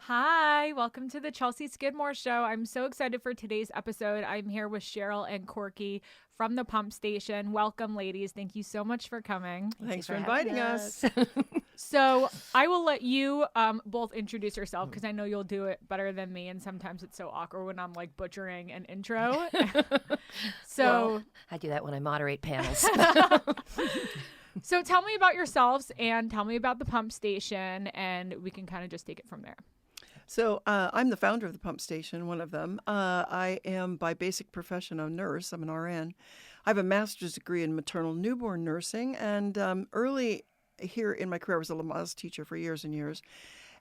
Hi, welcome to the Chelsea Skidmore Show. I'm so excited for today's episode. I'm here with Cheryl and Corky from the Pump Station. Welcome, ladies. Thank you so much for coming. Thanks for inviting us. So I will let you both introduce yourself because I know you'll do it better than me. And sometimes it's so awkward when I'm like butchering an intro. Well, I do that when I moderate panels. So tell me about yourselves and tell me about the Pump Station, and we can kind of just take it from there. So I'm the founder of the Pump Station, one of them. I am by basic profession a nurse. I'm an RN. I have a master's degree in maternal newborn nursing, and early here in my career I was a Lamaze teacher for years and years.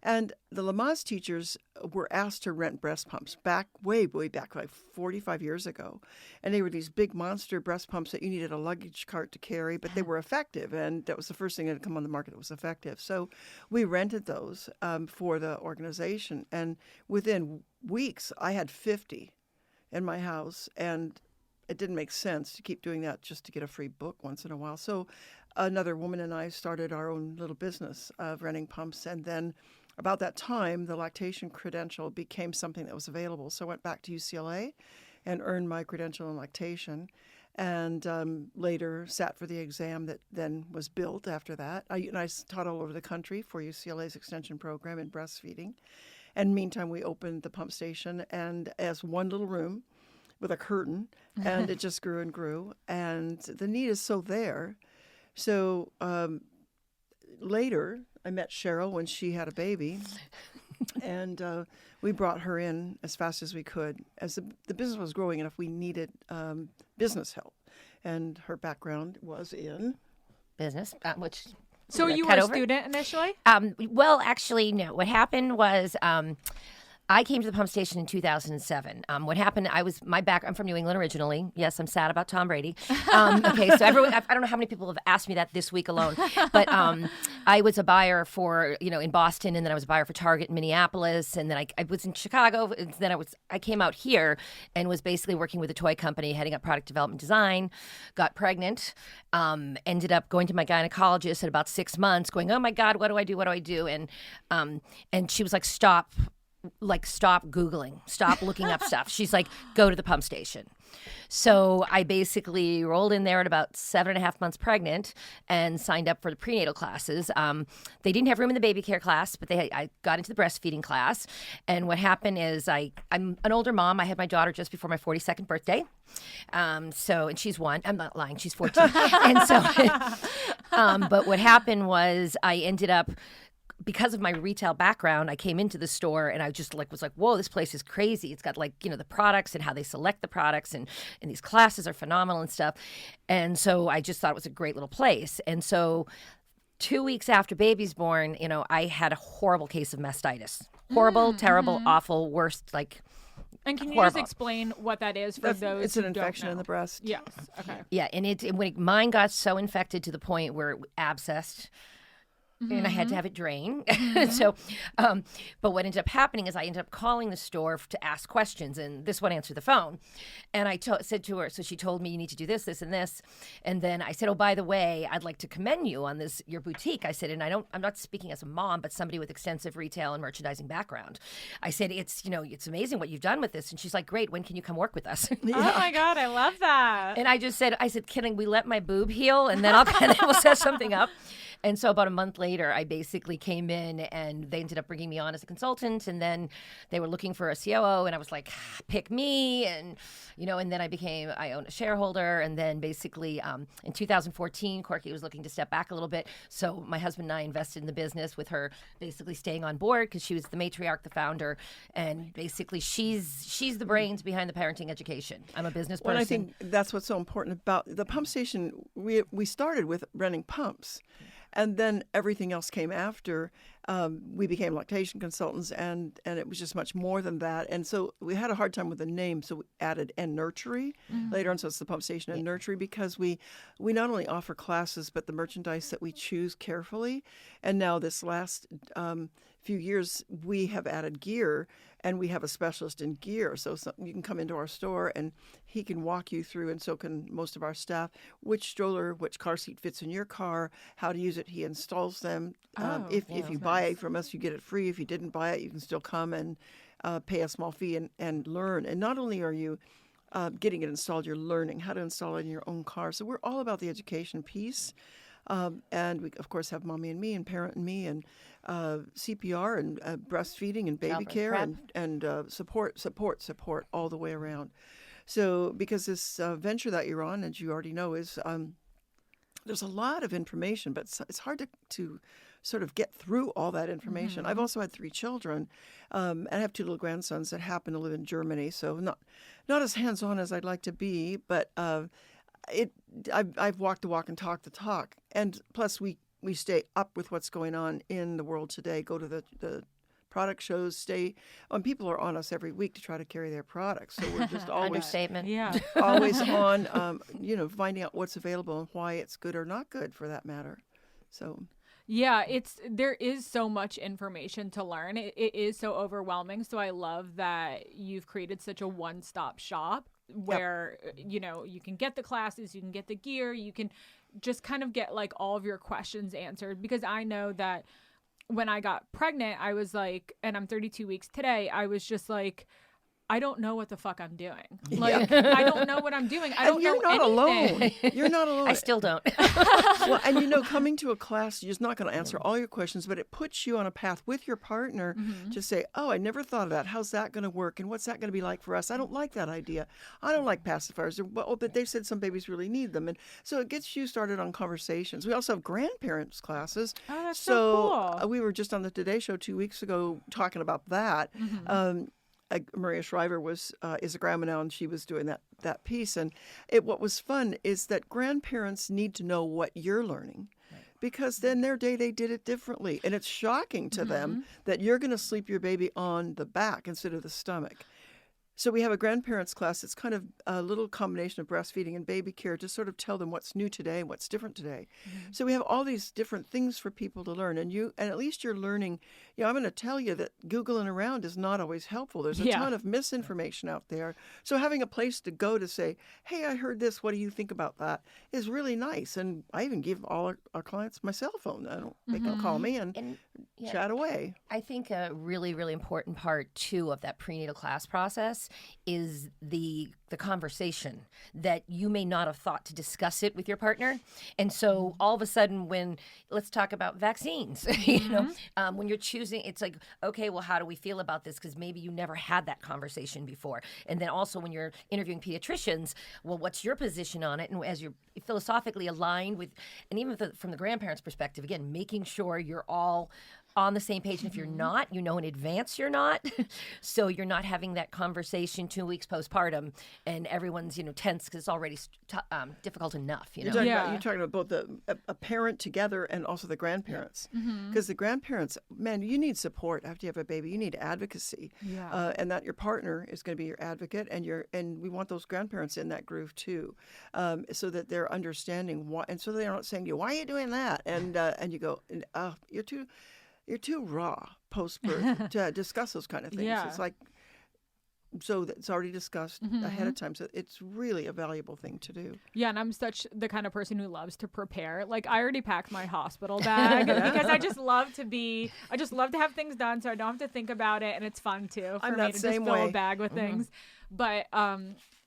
And the Lamaze teachers were asked to rent breast pumps way back, like 45 years ago. And they were these big monster breast pumps that you needed a luggage cart to carry, but they were effective. And that was the first thing that had come on the market that was effective. So we rented those for the organization. And within weeks, I had 50 in my house. And it didn't make sense to keep doing that just to get a free book once in a while. So another woman and I started our own little business of renting pumps. And then about that time, the lactation credential became something that was available. So I went back to UCLA and earned my credential in lactation, and later sat for the exam that then was built after that. I taught all over the country for UCLA's extension program in breastfeeding. And meantime, we opened the Pump Station and as one little room with a curtain, and it just grew and grew. And the need is so there. So later, I met Cheryl when she had a baby, and we brought her in as fast as we could. As the business was growing enough, we needed business help, and her background was in Business, which... So you were a student initially? Well, actually, no. What happened was... I came to the Pump Station in 2007. What happened, I'm from New England originally. Yes, I'm sad about Tom Brady. Okay, so everyone, I don't know how many people have asked me that this week alone, but I was a buyer for, in Boston, and then I was a buyer for Target in Minneapolis, and then I was in Chicago, and then I came out here and was basically working with a toy company, heading up product development design, got pregnant, ended up going to my gynecologist at about 6 months, going, oh my God, what do I do? And she was like, stop Googling, stop looking up stuff. She's like, go to the Pump Station. So I basically rolled in there at about 7.5 months pregnant and signed up for the prenatal classes. They didn't have room in the baby care class, but I got into the breastfeeding class. And what happened is I'm an older mom. I had my daughter just before my 42nd birthday. And she's 1. I'm not lying. She's 14. And so, but what happened was I ended up, because of my retail background, I came into the store and I just was like, whoa, this place is crazy. It's got the products and how they select the products and these classes are phenomenal and stuff. And so I just thought it was a great little place. And so 2 weeks after baby's born, I had a horrible case of mastitis. Horrible, terrible, awful, worst, And can you horrible. just explain what that is for those It's an who infection don't in know? the breast. Yes. Okay. Yeah, and mine got so infected to the point where it abscessed. And I had to have it drained. So, but what ended up happening is I ended up calling the store to ask questions, and this one answered the phone. And I said to her, so she told me, you need to do this, this, and this. And then I said, oh, by the way, I'd like to commend you on your boutique. I said, and I'm not speaking as a mom, but somebody with extensive retail and merchandising background. I said, it's amazing what you've done with this. And she's like, great, when can you come work with us? Oh my God, I love that. And I said, can we let my boob heal? And then we'll set something up. And so about a month later, I basically came in and they ended up bringing me on as a consultant. And then they were looking for a COO and I was like, pick me. And, and then I own a shareholder. And then basically in 2014, Corky was looking to step back a little bit. So my husband and I invested in the business with her basically staying on board because she was the matriarch, the founder. And basically she's the brains behind the parenting education. I'm a business person. Well, I think that's what's so important about the Pump Station. We started with renting pumps. And then everything else came after. We became lactation consultants, and it was just much more than that. And so we had a hard time with the name, so we added Nurtury later on. So it's the Pump Station and Nurtury because we not only offer classes, but the merchandise that we choose carefully. And now this last few years, we have added gear, and we have a specialist in gear. So you can come into our store, and he can walk you through, and so can most of our staff, which stroller, which car seat fits in your car, how to use it. He installs them. If you buy it from us, you get it free. If you didn't buy it, you can still come and pay a small fee and learn. And not only are you getting it installed, you're learning how to install it in your own car. So we're all about the education piece. And we, of course, have Mommy and Me and Parent and Me and CPR and breastfeeding and baby care and support all the way around. So because this venture that you're on, as you already know, is there's a lot of information, but it's hard to sort of get through all that information. I've also had 3 children, and I have 2 little grandsons that happen to live in Germany, so not as hands-on as I'd like to be, but I've walked the walk and talked the talk. And plus, we stay up with what's going on in the world today, go to the product shows, people are on us every week to try to carry their products. So we're just always understatement. Yeah. always on, finding out what's available and why it's good or not good for that matter. So. Yeah, there is so much information to learn. It is so overwhelming. So I love that you've created such a one-stop shop where, you can get the classes, you can get the gear, you can just kind of get like all of your questions answered. Because I know that when I got pregnant, I was like, and I'm 32 weeks today, I was just like, I don't know what the fuck I'm doing. Like, I don't know what I'm doing. I don't know You're not anything. alone. You're not alone. I still don't. Well, and coming to a class, you're just not going to answer all your questions, but it puts you on a path with your partner to say, oh, I never thought of that. How's that going to work? And what's that going to be like for us? I don't like that idea. I don't like pacifiers. But they said some babies really need them. And so it gets you started on conversations. We also have grandparents classes. Oh, that's so cool. We were just on the Today Show 2 weeks ago talking about that. Maria Shriver is a grandma now, and she was doing that piece. And what was fun is that grandparents need to know what you're learning, because then their day they did it differently, and it's shocking to them that you're going to sleep your baby on the back instead of the stomach. So we have a grandparents class. It's kind of a little combination of breastfeeding and baby care to sort of tell them what's new today, what's different today. So we have all these different things for people to learn, and at least you're learning. I'm going to tell you that Googling around is not always helpful. There's a ton of misinformation out there. So having a place to go to say, hey, I heard this. What do you think about that? Is really nice. And I even give all our clients my cell phone. They can call me and chat away. I think a really, really important part, too, of that prenatal class process is the conversation that you may not have thought to discuss it with your partner. And so all of a sudden, let's talk about vaccines, when you're choosing, it's like, okay, well, how do we feel about this? Because maybe you never had that conversation before. And then also when you're interviewing pediatricians, well, what's your position on it? And as you're philosophically aligned with, and even from the grandparents' perspective, again, making sure you're all on the same page. And if you're not, in advance you're not. So you're not having that conversation 2 weeks postpartum and everyone's, tense because it's already difficult enough, You're talking about both a parent together and also the grandparents. Because the grandparents, man, you need support after you have a baby. You need advocacy. And that your partner is going to be your advocate, and we want those grandparents in that groove too, so that they're understanding why, and so they're not saying to you, why are you doing that? And you go, you're too raw post-birth to discuss those kind of things. It's like, so it's already discussed ahead of time. So it's really a valuable thing to do. Yeah, and I'm such the kind of person who loves to prepare. Like, I already packed my hospital bag because I just love to have things done so I don't have to think about it, and it's fun too for me to just fill a bag with things. But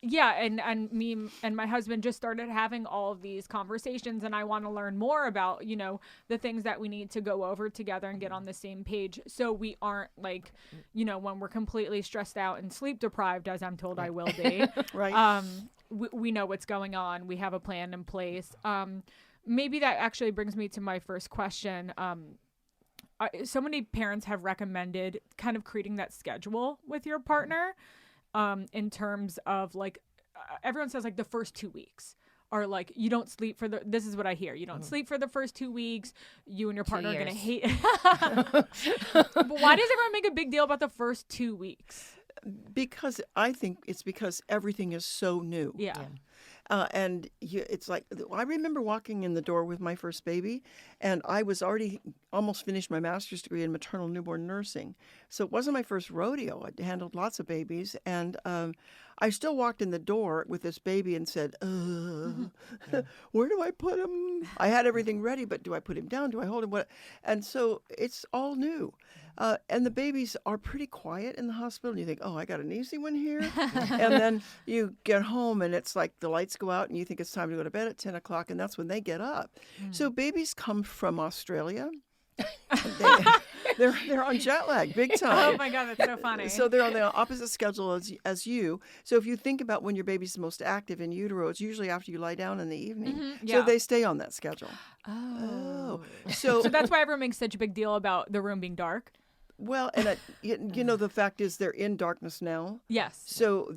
and me and my husband just started having all of these conversations, and I want to learn more about, the things that we need to go over together and get on the same page, so we aren't like, when we're completely stressed out and sleep deprived, as I'm told I will be. Right. We know what's going on. We have a plan in place. Maybe that actually brings me to my first question. So many parents have recommended kind of creating that schedule with your partner. In terms of like, everyone says like the first 2 weeks are like, you don't sleep this is what I hear. You don't sleep for the first 2 weeks. You and your partner are going to hate. But why does everyone make a big deal about the first 2 weeks? Because I think it's because everything is so new. Yeah. It's like, I remember walking in the door with my first baby, and I was already almost finished my master's degree in maternal newborn nursing. So it wasn't my first rodeo. I handled lots of babies, and I still walked in the door with this baby and said, where do I put him? I had everything ready, but do I put him down? Do I hold him? What? And so it's all new. And the babies are pretty quiet in the hospital. And you think, oh, I got an easy one here. And then you get home and it's like the lights go out and you think it's time to go to bed at 10 o'clock. And that's when they get up. So babies come from Australia. They're on jet lag big time. Oh my God, that's so funny. So they're on the opposite schedule as you. So if you think about when your baby's most active in utero, it's usually after you lie down in the evening. So they stay on that schedule. Oh. So that's why everyone makes such a big deal about the room being dark. Well, and the fact is they're in darkness now. Yes. So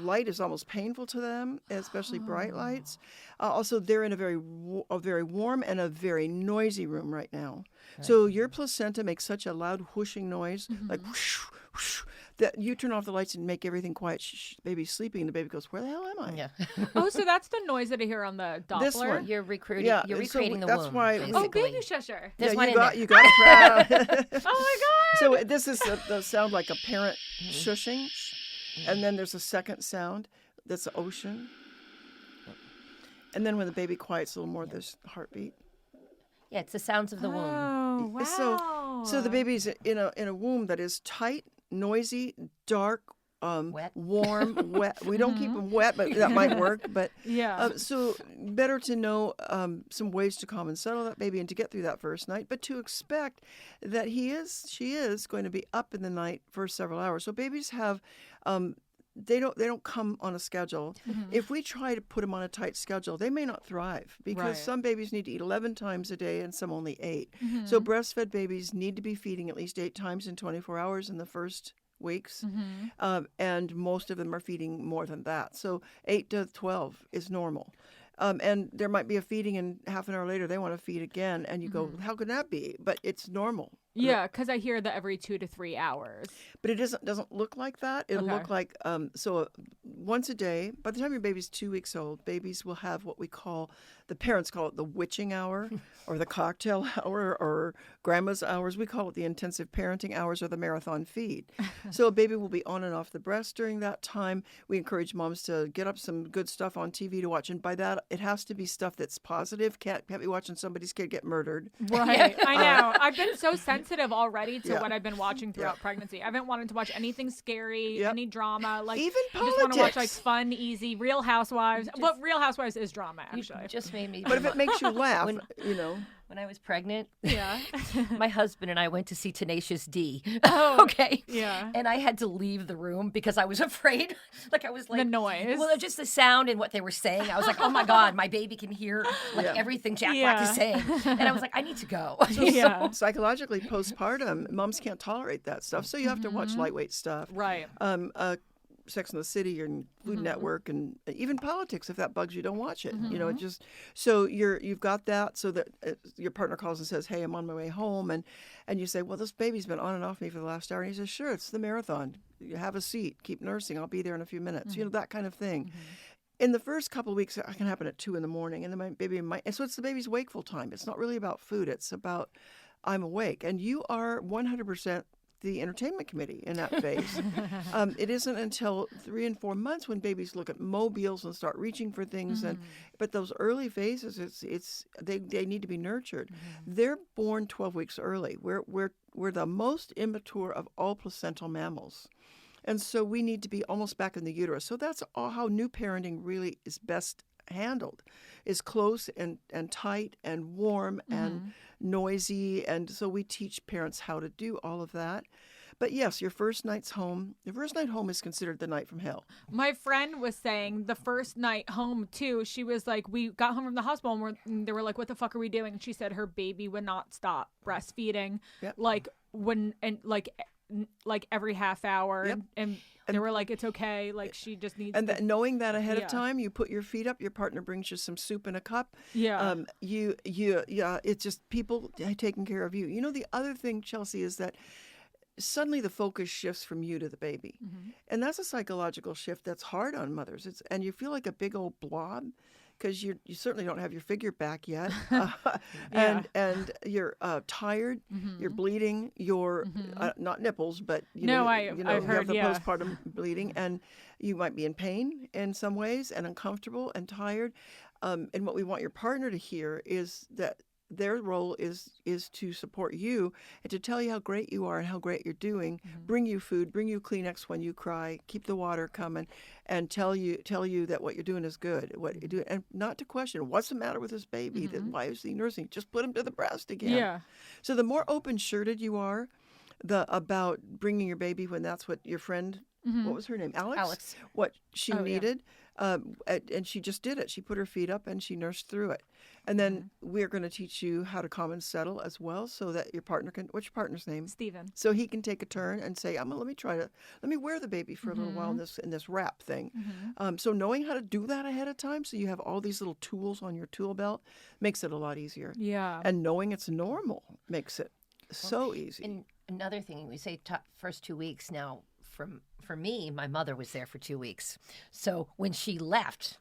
light is almost painful to them, especially bright lights. Also, they're in a very warm and a very noisy room right now. Right. So your placenta makes such a loud whooshing noise, like whoosh, whoosh, that you turn off the lights and make everything quiet. Shh, baby's sleeping, and the baby goes, "Where the hell am I?" Yeah. So that's the noise that I hear on the Doppler. This one. You're recreating the that's womb. Why. Basically. Oh, baby shusher. There's you got it proud. Oh my God. So this is the sound like a parent shushing, and then there's a second sound that's the ocean, and then when the baby quiets a little more, there's heartbeat. Yeah, it's the sounds of the womb. Oh, wow. So the baby's in a womb that is tight, noisy, dark, wet. warm, wet. We don't keep them wet, but that might work. But yeah. So better to know some ways to calm and settle that baby and to get through that first night, but to expect that she is going to be up in the night for several hours. So babies have. They don't come on a schedule. If we try to put them on a tight schedule, they may not thrive because some babies need to eat 11 times a day and some only 8. So breastfed babies need to be feeding at least 8 times in 24 hours in the first weeks, and most of them are feeding more than that. So 8 to 12 is normal. And there might be a feeding and half an hour later they want to feed again, and you go, how could that be? But it's normal. Yeah, because I hear that every 2 to 3 hours. But it doesn't look like that. It'll look like once a day. By the time your baby's 2 weeks old, babies will have what the parents call it the witching hour, or the cocktail hour, or grandma's hours. We call it the intensive parenting hours or the marathon feed. So a baby will be on and off the breast during that time. We encourage moms to get up some good stuff on TV to watch, and by that it has to be stuff that's positive. Can't be watching somebody's kid get murdered. Right. I know. I've been so sensitive already to what I've been watching throughout pregnancy. I haven't wanted to watch anything scary, any drama. Like even I politics. just want to watch like fun, easy, Real Housewives. Well, Real Housewives is drama, actually. You just made me. But if it makes you laugh, When I was pregnant, yeah, my husband and I went to see Tenacious D. Oh, okay. Yeah. And I had to leave the room because I was afraid. Like I was like the noise. Well, just the sound and what they were saying. I was like, oh my God, my baby can hear everything Jack Black is saying. And I was like, I need to go. So psychologically, postpartum, moms can't tolerate that stuff. So you have to watch lightweight stuff. Right. Sex and the City and Food Network, and even politics. If that bugs you, don't watch it. It just so you've got that, so that your partner calls and says, "Hey, I'm on my way home," and you say, "Well, this baby's been on and off me for the last hour," and he says, "Sure, it's the marathon. You have a seat, keep nursing. I'll be there in a few minutes." That kind of thing. In the first couple of weeks, it can happen at 2 a.m, and then my baby might. And so it's the baby's wakeful time. It's not really about food. It's about I'm awake, and you are 100%. The entertainment committee in that phase. It isn't until 3 and 4 months when babies look at mobiles and start reaching for things. But those early phases, they need to be nurtured. They're born 12 weeks early. We're the most immature of all placental mammals. And so we need to be almost back in the uterus. So that's all how new parenting really is best handled, is close and tight and warm and noisy. And so we teach parents how to do all of that. But yes, your first night home is considered the night from hell. My friend was saying the first night home too, she was like, we got home from the hospital and they were like, what the fuck are we doing? And she said her baby would not stop breastfeeding, like every half hour. And they were like, it's okay. Like she just needs knowing that ahead of time, you put your feet up, your partner brings you some soup in a cup. Yeah. It's just people taking care of you. The other thing, Chelsea, is that suddenly the focus shifts from you to the baby. And that's a psychological shift that's hard on mothers. And you feel like a big old blob because you certainly don't have your figure back yet. And you're tired, you're bleeding, you're not nipples, but I've you heard, have the postpartum bleeding, and you might be in pain in some ways and uncomfortable and tired. And what we want your partner to hear is that their role is to support you and to tell you how great you are and how great you're doing, bring you food, bring you Kleenex when you cry, keep the water coming, and tell you that what you're doing is good, what you do, and not to question what's the matter with this baby, why is he nursing? Just put him to the breast again. Yeah. So the more open-shirted you are about bringing your baby when that's what your friend, what was her name? Alex. What she needed. And she just did it. She put her feet up and she nursed through it. And then we're going to teach you how to calm and settle as well, so that your partner can. What's your partner's name? Steven. So he can take a turn and say, let me wear the baby for a little while in this wrap thing. So knowing how to do that ahead of time, so you have all these little tools on your tool belt, makes it a lot easier. Yeah. And knowing it's normal makes it so easy. And another thing, we say first 2 weeks now. For me, my mother was there for 2 weeks. So when she left,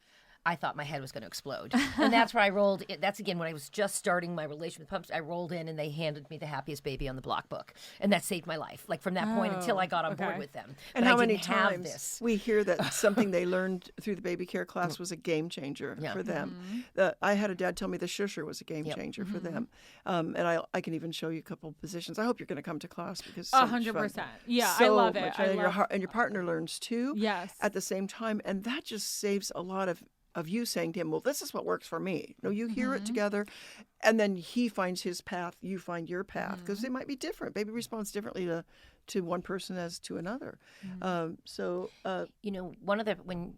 I thought my head was going to explode. And that's where I rolled. That's, again, when I was just starting my relation with pumps, I rolled in and they handed me the happiest baby on the block book. And that saved my life, like from that point until I got on board with them. And but how I many didn't have times this. we hear that something they learned through the baby care class was a game changer for them. I had a dad tell me the shusher was a game changer for them. And I can even show you a couple of positions. I hope you're going to come to class because it's so 100%. Yeah, so I love it. much fun. And your partner learns too. Yes. At the same time, and that just saves a lot of you saying to him, well, this is what works for me. No, you hear it together, and then he finds his path, you find your path, because they might be different. Baby responds differently to one person as to another. When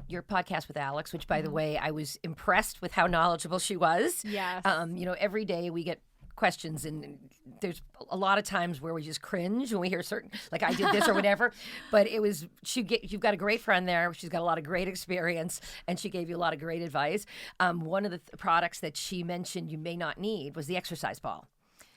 your podcast with Alex, which, by the way, I was impressed with how knowledgeable she was. Yes. Every day we get questions, and there's a lot of times where we just cringe when we hear certain, like I did this or whatever, but you've got a great friend there. She's got a lot of great experience, and she gave you a lot of great advice. One of the products that she mentioned you may not need was the exercise ball.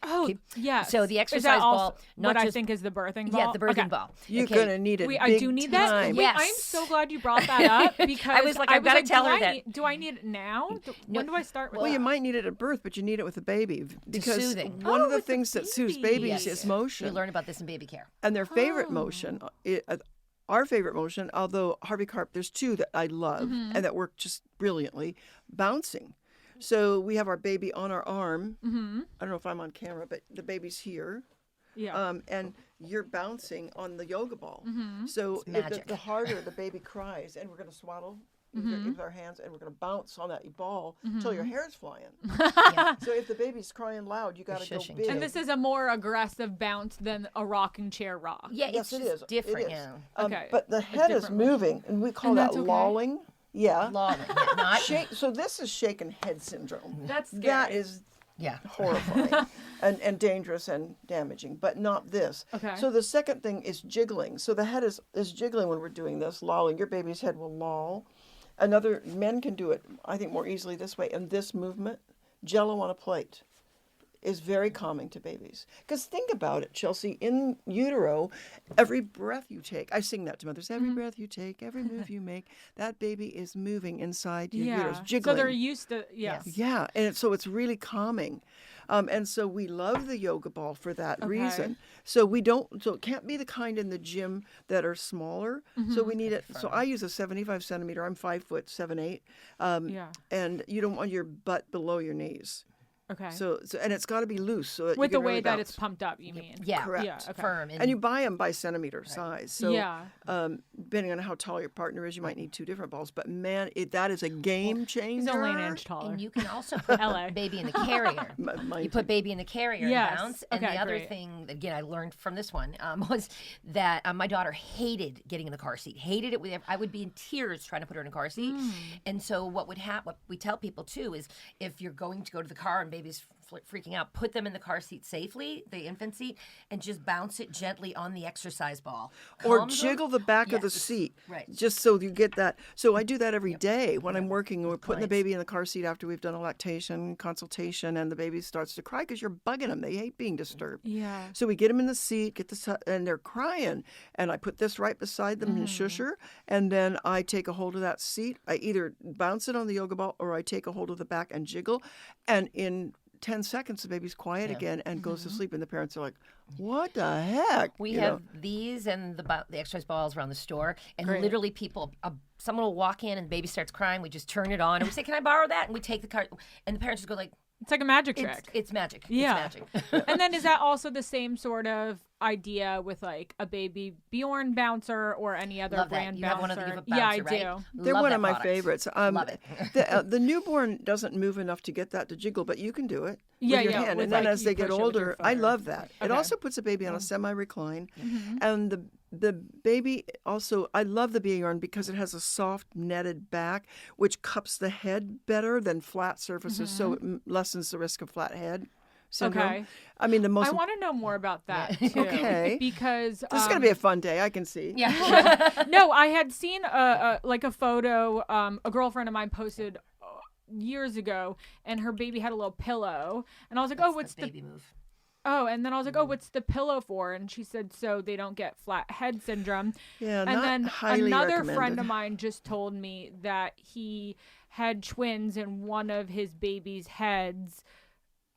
Oh, yes. So the exercise ball, not I think is the birthing ball? Yeah, the birthing ball. You're going to need it big I do need that? time. Wait, I'm so glad you brought that up because I was like, I've got to tell her that. Do I need it now? When do I start with Well, that? you might need it at birth, but you need it with a baby. Because soothing. one of the with the things that soothes baby. babies is motion. You learn about this in baby care. And their favorite motion, our favorite motion, although Harvey Carp, there's two that I love and that work just brilliantly, bouncing. So we have our baby on our arm. I don't know if I'm on camera, but the baby's here. Yeah. And you're bouncing on the yoga ball. So the harder the baby cries, and we're going to swaddle with our hands, and we're going to bounce on that ball until your hair's flying. So if the baby's crying loud, you got to go big. And this is a more aggressive bounce than a rocking chair rock. Yeah, yes, it is different. It is. Yeah. Okay. But the head is moving, and we call that lolling. Yeah. Lolling. Not So this is shaken head syndrome. That's scary. That is horrifying and dangerous and damaging, but not this. Okay. So the second thing is jiggling. So the head is jiggling when we're doing this, lolling. Your baby's head will loll. Men can do it, I think, more easily this way. And this movement, Jello on a plate, is very calming to babies. Because think about it, Chelsea, in utero, every breath you take, I sing that to mothers, every breath you take, every move you make, that baby is moving inside your uterus, jiggling. So they're used to, Yeah, and so it's really calming. And so we love the yoga ball for that reason. So it can't be the kind in the gym that are smaller. So we need it. So I use a 75 centimeter. I'm 5'7", 8". And you don't want your butt below your knees. Okay. So and it's got to be loose so that with you the can way really that bounce. it's pumped up, you mean? Yeah, correct. Yeah, okay. Firm. And you buy them by centimeter size. So Yeah. Depending on how tall your partner is, you might need two different balls. But man, that is a game changer. He's only an inch taller. And you can also put baby in the carrier. Mine You put baby in the carrier Yes. and bounce. And Okay, the other great. thing, again, I learned from this one, was that my daughter hated getting in the car seat. Hated it. I would be in tears trying to put her in a car seat. And so what we tell people too is if you're going to go to the car and baby's freaking out, put them in the car seat safely, the infant seat, and just bounce it gently on the exercise ball. Or jiggle the back of the seat, just so you get that. So I do that every day when I'm working. We're putting the baby in the car seat after we've done a lactation consultation, and the baby starts to cry because you're bugging them. They hate being disturbed. Yeah. So we get them in the seat, and they're crying, and I put this right beside them and shush her, and then I take a hold of that seat. I either bounce it on the yoga ball or I take a hold of the back and jiggle, and in 10 seconds, the baby's quiet again and goes to sleep, and the parents are like, what the heck? We have these and the exercise balls around the store, and literally people, someone will walk in and the baby starts crying. We just turn it on, and we say, can I borrow that? And we take the card, and the parents just go like, it's like a magic trick. It's magic. Yeah. It's magic. And then is that also the same sort of idea with like a baby Bjorn bouncer or any other brand you bouncer? Have one of the bouncer, yeah, I right? do. They're Love one that of my product. favorites. Love it. The newborn doesn't move enough to get that to jiggle, but you can do it with your hand. With And then like as they get older, I love that. It Okay. also puts a baby on a semi-recline. And the baby also, I love the Bjorn because it has a soft netted back, which cups the head better than flat surfaces, so it lessens the risk of flat head syndrome. Okay. I mean, I want to know more about that too. Okay. Because this is going to be a fun day, I can see. Yeah. No, I had seen a photo a girlfriend of mine posted years ago, and her baby had a little pillow, and I was like, That's oh, what's the baby move? Oh, and then I was like, oh, what's the pillow for? And she said, so they don't get flat head syndrome. Yeah, and not then highly another recommended. friend of mine just told me that he had twins and one of his baby's heads,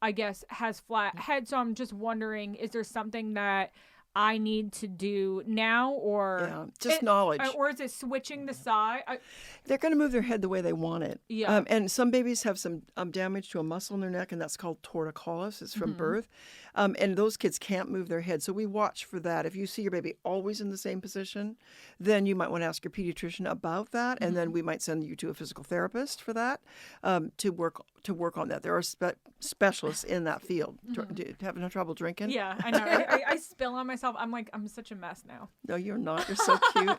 I guess, has flat head. So I'm just wondering, is there something that I need to do now, or just knowledge, or is it switching the side? They're going to move their head the way they want it. Yeah. And some babies have some damage to a muscle in their neck, and that's called torticollis. It's from birth. And those kids can't move their head. So we watch for that. If you see your baby always in the same position, then you might want to ask your pediatrician about that. And then we might send you to a physical therapist for that, to work on that. There are specialists in that field. Having no trouble drinking? Yeah, I know. I spill on myself. I'm like, I'm such a mess now. No, you're not. You're so cute.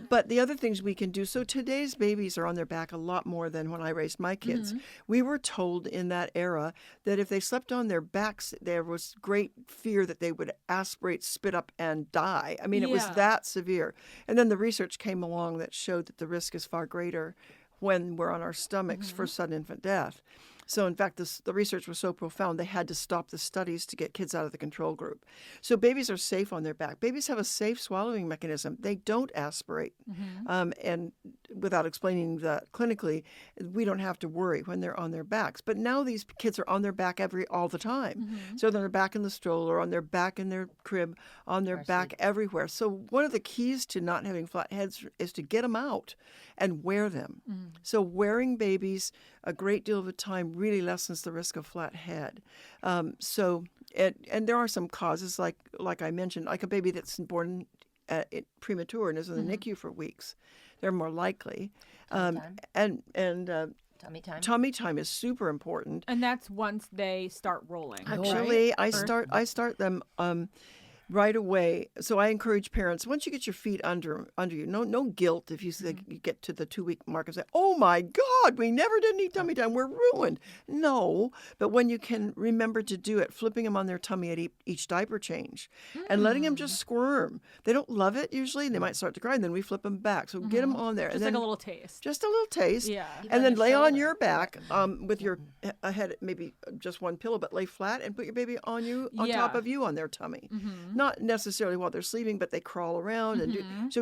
But the other things we can do. So today's babies are on their back a lot more than when I raised my kids. We were told in that era that if they slept on their backs, there was great fear that they would aspirate, spit up, and die. I mean, it was that severe. And then the research came along that showed that the risk is far greater when we're on our stomachs for sudden infant death. So, in fact, the research was so profound, they had to stop the studies to get kids out of the control group. So babies are safe on their back. Babies have a safe swallowing mechanism. They don't aspirate. And without explaining that clinically, we don't have to worry when they're on their backs. But now these kids are on their back all the time. So they're back in the stroller, on their back in their crib, on their back everywhere. So one of the keys to not having flat heads is to get them out and wear them. So wearing babies a great deal of the time really lessens the risk of flat head. And there are some causes, like I mentioned, like a baby that's born premature and is in the NICU for weeks. They're more likely. Tummy time. Tummy time is super important. And that's once they start rolling. Actually, right? I start them right away. So I encourage parents, once you get your feet under you, no guilt if you get to the 2-week mark and say, oh my God, we never did any tummy time, we're ruined. No, but when you can remember to do it, flipping them on their tummy at each diaper change and letting them just squirm. They don't love it usually. They might start to cry, and then we flip them back. So get them on there. Just and like then, a little taste. Just a little taste. Yeah. And then lay on your back with your head, maybe just one pillow, but lay flat and put your baby on top of you on their tummy. Not necessarily while they're sleeping, but they crawl around and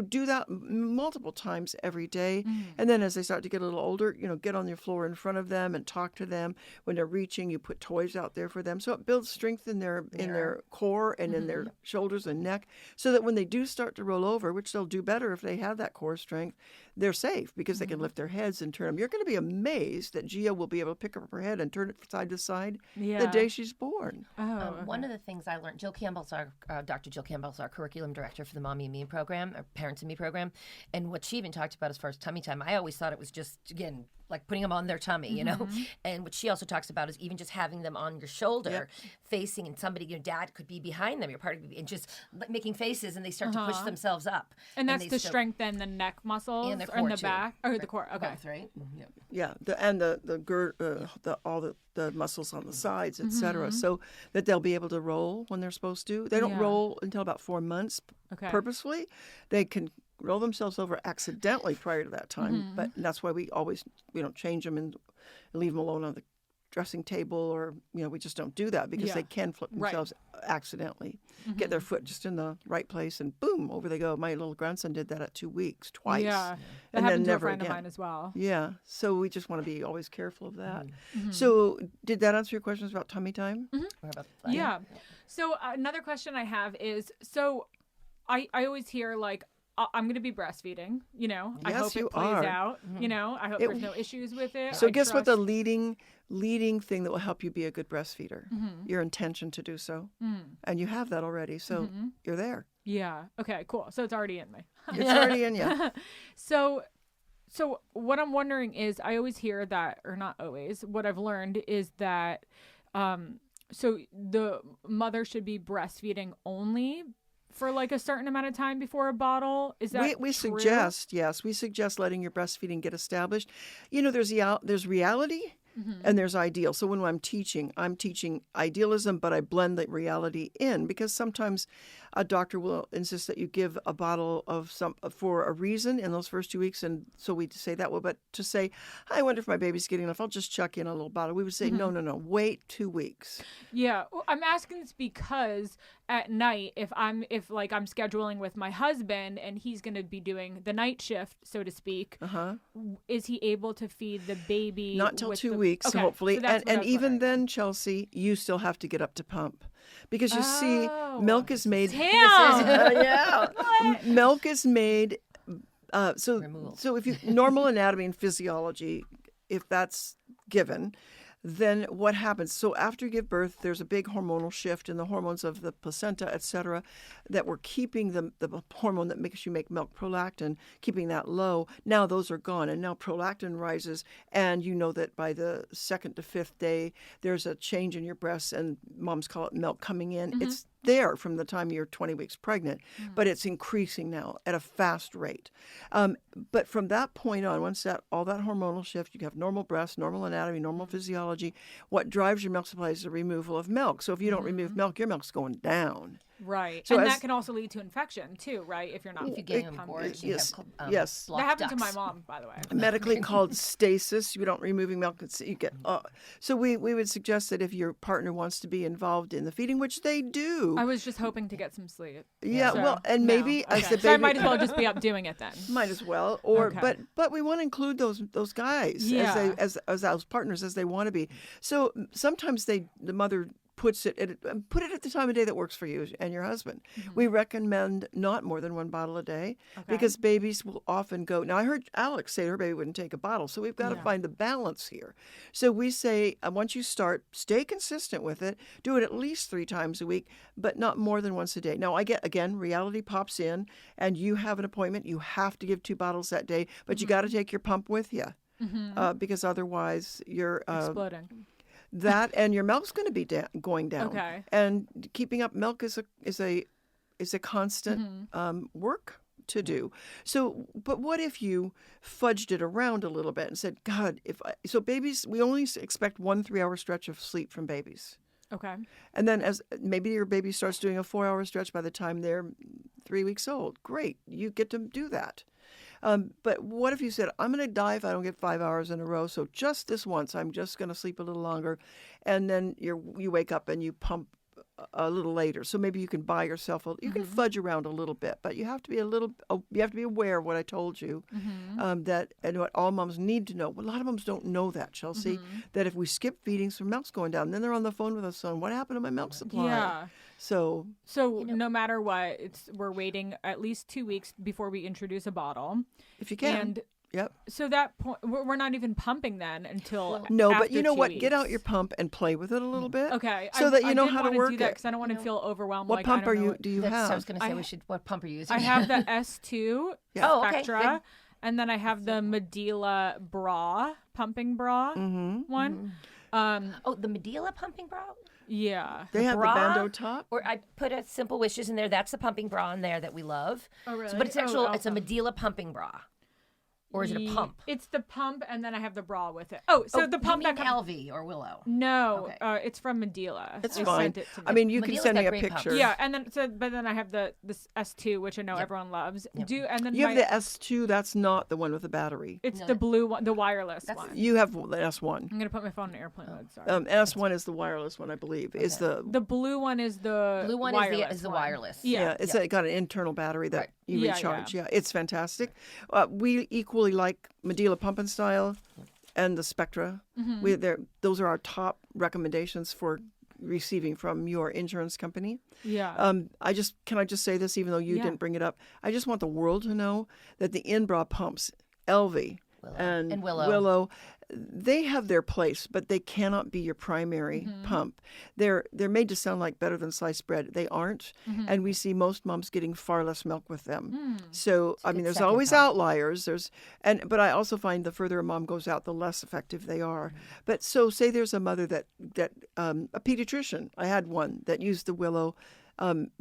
do that multiple times every day. And then as they start to get a little older, get on your floor in front of them and talk to them. When they're reaching, you put toys out there for them. So it builds strength in their core and in their shoulders and neck, so that when they do start to roll over, which they'll do better if they have that core strength, they're safe because they can lift their heads and turn them. You're going to be amazed that Gia will be able to pick up her head and turn it side to side the day she's born. One of the things I learned, Dr. Jill Campbell's our curriculum director for the Mommy and Me program, or Parents and Me program, and what she even talked about as far as tummy time, I always thought it was just, again, like putting them on their tummy, And what she also talks about is even just having them on your shoulder, facing, and somebody, your dad could be behind them, your partner could be, and just making faces, and they start to push themselves up. And that's to strengthen the neck muscles and the or in the too. back or the core. Okay. Both, right? Yeah, all the muscles on the sides, etc., so that they'll be able to roll when they're supposed to. They don't roll until about 4 months purposefully. They can roll themselves over accidentally prior to that time, but that's why we don't change them and leave them alone on the dressing table, or we just don't do that because they can flip themselves accidentally, get their foot just in the right place, and boom, over they go. My little grandson did that at 2 weeks twice. Yeah, that and happened then to never a friend again. of mine as well. Yeah, so we just want to be always careful of that. So did that answer your questions about tummy time? Or about the Yeah. So another question I have is, so I always hear like, I'm going to be breastfeeding, I hope it plays out, I hope there's no issues with it. So guess what the leading thing that will help you be a good breastfeeder? Your intention to do so. And you have that already, so you're there. Yeah. Okay, cool. So it's already in me. It's already in you. So what I'm wondering is, I always hear that, or not always, what I've learned is that so the mother should be breastfeeding only for like a certain amount of time before a bottle. Is that we true? we suggest letting your breastfeeding get established. There's reality and there's ideal. So when I'm teaching idealism, but I blend the reality in, because sometimes a doctor will insist that you give a bottle of for a reason in those first 2 weeks, and so we say that. Well, but to say, I wonder if my baby's getting enough, I'll just chuck in a little bottle. We would say, no, wait 2 weeks. Yeah, I'm asking this because at night, if I'm scheduling with my husband and he's going to be doing the night shift, so to speak, is he able to feed the baby? Not until 2 weeks, okay, hopefully. So and even then, Chelsea, you still have to get up to pump. Because you see, milk is made. Milk is made. So if you normal anatomy and physiology, if that's given, then what happens? So after you give birth, there's a big hormonal shift in the hormones of the placenta, et cetera, that we're keeping the hormone that makes you make milk, prolactin, keeping that low. Now those are gone, and now prolactin rises, and you know that by the 2nd to 5th day, there's a change in your breasts, and moms call it milk coming in. It's there from the time you're 20 weeks pregnant, but it's increasing now at a fast rate. But from that point on, once all that hormonal shift, you have normal breasts, normal anatomy, normal physiology. What drives your milk supply is the removal of milk. So if you don't remove milk, your milk's going down. Right. So and that can also lead to infection too, right? If you're not. If you get engorged, you yes, have yes. That happened to my mom, by the way. Medically called stasis. You don't removing milk. You get. So we would suggest that if your partner wants to be involved in the feeding, which they do. I was just hoping to get some sleep. Yeah, so, well, and maybe as the baby. So I might as well just be up doing it then. Might as well, or but we want to include those guys as those partners as they want to be. So sometimes the mother put it at the time of day that works for you and your husband. We recommend not more than 1 bottle a day because babies will often go. Now I heard Alex say her baby wouldn't take a bottle, so we've got to find the balance here. So we say once you start, stay consistent with it. Do it at least 3 times a week, but not more than once a day. Now reality pops in, and you have an appointment. You have to give 2 bottles that day, but you got to take your pump with you because otherwise you're exploding. That and your milk's going to be going down. Okay. And keeping up milk is a constant work to do. So, but what if you fudged it around a little bit and said, God, babies, we only expect 1 3-hour stretch of sleep from babies. Okay. And then as maybe your baby starts doing a 4-hour stretch by the time they're 3 weeks old. Great. You get to do that. But what if you said, I'm going to die if I don't get 5 hours in a row, so just this once, I'm just going to sleep a little longer, and then you wake up and you pump a little later. So maybe you can buy yourself you can fudge around a little bit, but you have to be aware of what I told you, that and what all moms need to know. A lot of moms don't know that, Chelsea, that if we skip feedings, their milk's going down. Then they're on the phone with us saying, what happened to my milk supply? Yeah. So no matter what, we're waiting at least 2 weeks before we introduce a bottle. If you can. And yep. So that point, we're not even pumping then until no. after But you know 2 what? weeks. Get out your pump and play with it a little bit. Okay. So that you know how to work do that because I don't want to feel overwhelmed. What pump do you have? I was going to say what pump are you using? I have the S2 Spectra. Okay. And then I have the Medela Bra pumping bra one. The Medela pumping bra. Yeah. They have bra, the bandeau top. Or I put a Simple Wishes in there. That's the pumping bra in there that we love. Oh, really? But it's it's a Medela pumping bra. Or is it a pump? It's the pump, and then I have the bra with it. Oh, so the pump you mean that LV or Willow? No, Okay. it's from Medela. It's They fine. sent it to me. I mean, you Medela's can send got me a great picture. pumps. Yeah, and then but then I have this S2, which I know everyone loves. And then You have the S2. That's not the one with the battery. It's the blue one, the wireless one. You have the S1. I'm gonna put my phone in airplane mode. Sorry. S1 is the wireless one, I believe. Is the blue one is the Blue one wireless is the one. wireless. Yeah. It's got an internal battery that you Yeah, recharge. Yeah, it's fantastic. We equally like Medela Pumping Style and the Spectra. Those are our top recommendations for receiving from your insurance company. Yeah. Can I just say this, even though you didn't bring it up? I just want the world to know that the in-bra pumps, LV and Willow, they have their place, but they cannot be your primary pump. They're made to sound like better than sliced bread. They aren't, and we see most moms getting far less milk with them. So I mean, there's always outliers. But I also find the further a mom goes out, the less effective they are. But so say there's a mother that a pediatrician. I had one that used the Willow.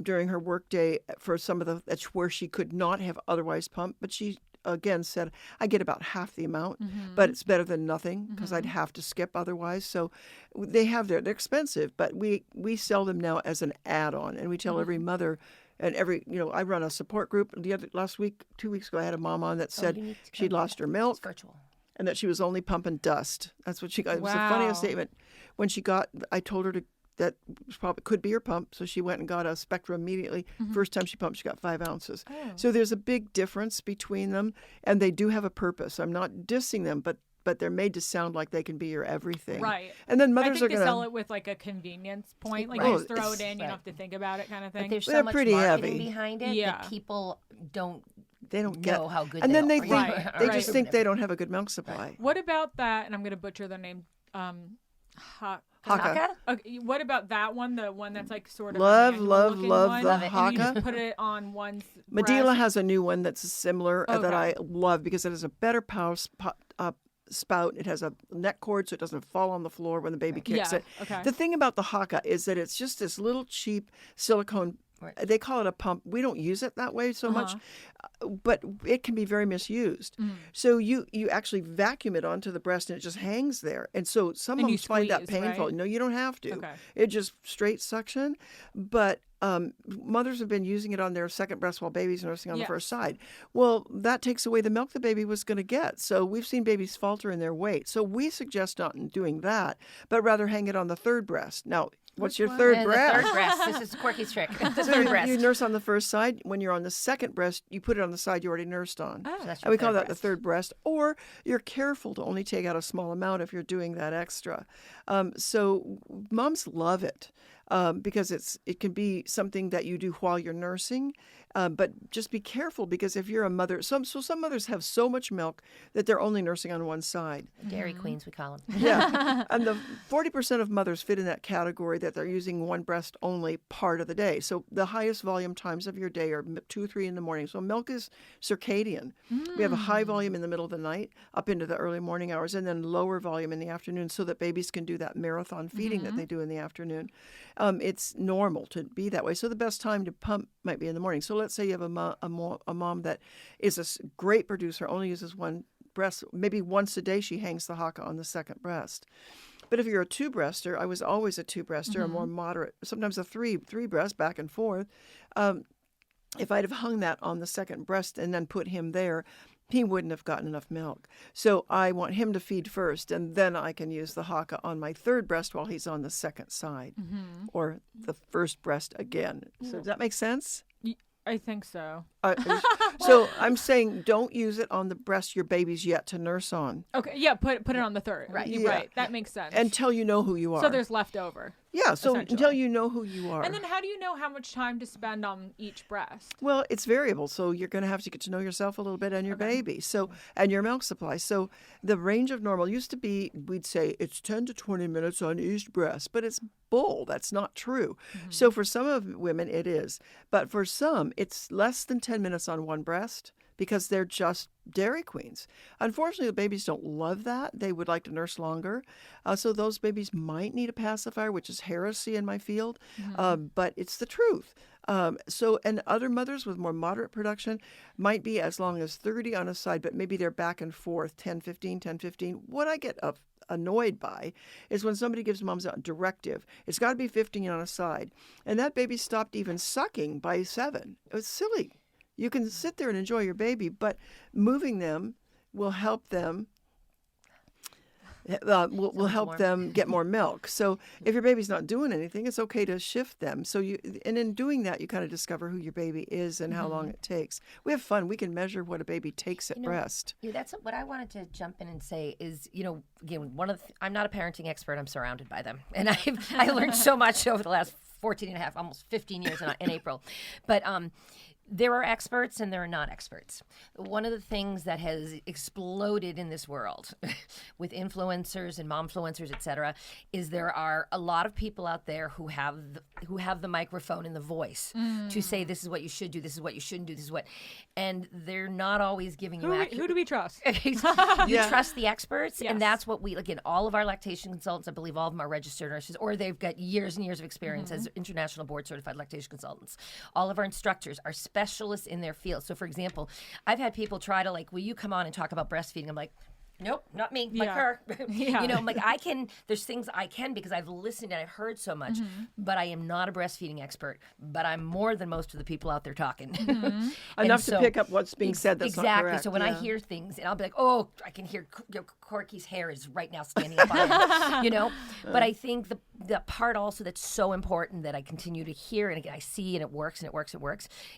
During her workday for some of that's where she could not have otherwise pumped, but she again said, I get about half the amount, but it's better than nothing because I'd have to skip otherwise. So they're expensive, but we sell them now as an add-on, and we tell every mother and I run a support group. Last week, 2 weeks ago, I had a mom on that said she'd lost her milk. It's virtual. And that she was only pumping dust. That's what she got. It was the Wow. funniest statement. When she got, I told her that probably could be her pump, so she went and got a Spectra immediately. First time she pumped, she got 5 ounces. So there's a big difference between them, and they do have a purpose. I'm not dissing them, but they're made to sound like they can be your everything. Right. And then mothers I are think going they sell it with like a convenience point, like you just throw it in, you don't have to think about it, kind of thing. But there's They're so much pretty marketing heavy. behind it that people don't get know how good and they then they are. think Right, they right. just think they don't have a good milk supply. What about that? And I'm gonna butcher their name. Haka. Okay, what about that one? The one that's like sort of Love a manual-looking one? the And you Haka. just put it on one's Medela breast. has a new one that's similar that I love because it has a better power spout. It has a neck cord so it doesn't fall on the floor when the baby kicks it. Okay. The thing about the Haka is that it's just this little cheap silicone. They call it a pump. We don't use it that way so much, but it can be very misused. So you actually vacuum it onto the breast and it just hangs there. And so some And you moms find that squeeze, painful. right? No, you don't have to. Okay. It just straight suction. But mothers have been using it on their second breast while baby's nursing on the first side. Well, that takes away the milk the baby was going to get. So we've seen babies falter in their weight. So we suggest not doing that, but rather hang it on the third breast. Now, what's your third breast? The third breast. This is Corky's trick. The So third breast. you nurse on the first side. When you're on the second breast, you put it on the side you already nursed on. So that's And your we call third that the third breast. Or you're careful to only take out a small amount if you're doing that extra. So moms love it because it can be something that you do while you're nursing. But just be careful because if you're a mother, some mothers have so much milk that they're only nursing on one side. Dairy queens, we call them. Yeah, and the 40% of mothers fit in that category that they're using one breast only part of the day. So the highest volume times of your day are 2 or 3 in the morning. So milk is circadian. We have a high volume in the middle of the night up into the early morning hours and then lower volume in the afternoon so that babies can do that marathon feeding that they do in the afternoon. It's normal to be that way. So the best time to pump might be in the morning. So let's say you have a mom that is a great producer, only uses one breast. Maybe once a day she hangs the Haka on the second breast. But if you're a two-breaster, I was always a two-breaster, a more moderate, sometimes a three breast back and forth. If I'd have hung that on the second breast and then put him there, he wouldn't have gotten enough milk. So I want him to feed first, and then I can use the Haka on my third breast while he's on the second side, or the first breast again. So does that make sense? I think so. So I'm saying don't use it on the breast your baby's yet to nurse on. Okay, yeah, put it on the third. Right. You're Yeah. right. That makes sense. Until you know who you are. so there's leftover. Yeah, so essentially. until you know who you are. And then how do you know how much time to spend on each breast? Well, it's variable, so you're going to have to get to know yourself a little bit and your baby, and your milk supply. So the range of normal used to be, we'd say it's 10 to 20 minutes on each breast, but it's bull. That's not true. So for some of women, it is. But for some, it's less than 10 minutes on one breast because they're just dairy queens. Unfortunately, the babies don't love that. They would like to nurse longer. So those babies might need a pacifier, which is heresy in my field. But it's the truth. And other mothers with more moderate production might be as long as 30 on a side, but maybe they're back and forth, 10, 15, 10, 15. What I get annoyed by is when somebody gives moms a directive. It's got to be 15 on a side. And that baby stopped even sucking by 7. It was silly. You can sit there and enjoy your baby, but moving them will help them will help them get more milk. So if your baby's not doing anything, it's okay to shift them. And in doing that, you kind of discover who your baby is and how long it takes. We have fun. We can measure what a baby takes at breast. Yeah, that's what I wanted to jump in and say is, again, I'm not a parenting expert. I'm surrounded by them. And I learned so much over the last 14 and a half, almost 15 years in April. But there are experts and there are not experts. One of the things that has exploded in this world with influencers and momfluencers, et cetera, is there are a lot of people out there who have the microphone and the voice to say this is what you should do, this is what you shouldn't do, this is what, and they're not always giving you accurate. Who do we trust? You trust the experts, yes. And that's what again, all of our lactation consultants, I believe all of them are registered nurses, or they've got years and years of experience as international board certified lactation consultants. All of our instructors are specialists in their field. So, for example, I've had people try to will you come on and talk about breastfeeding? I'm like, nope, not me, like her. I'm like, there's things I can because I've listened and I've heard so much, but I am not a breastfeeding expert, but I'm more than most of the people out there talking. Enough to pick up what's being said that's not correct. So when I hear things, and I'll be like, oh, I can hear Corky's hair is right now standing up on him, But I think the part also that's so important that I continue to hear, and again, I see, and it works,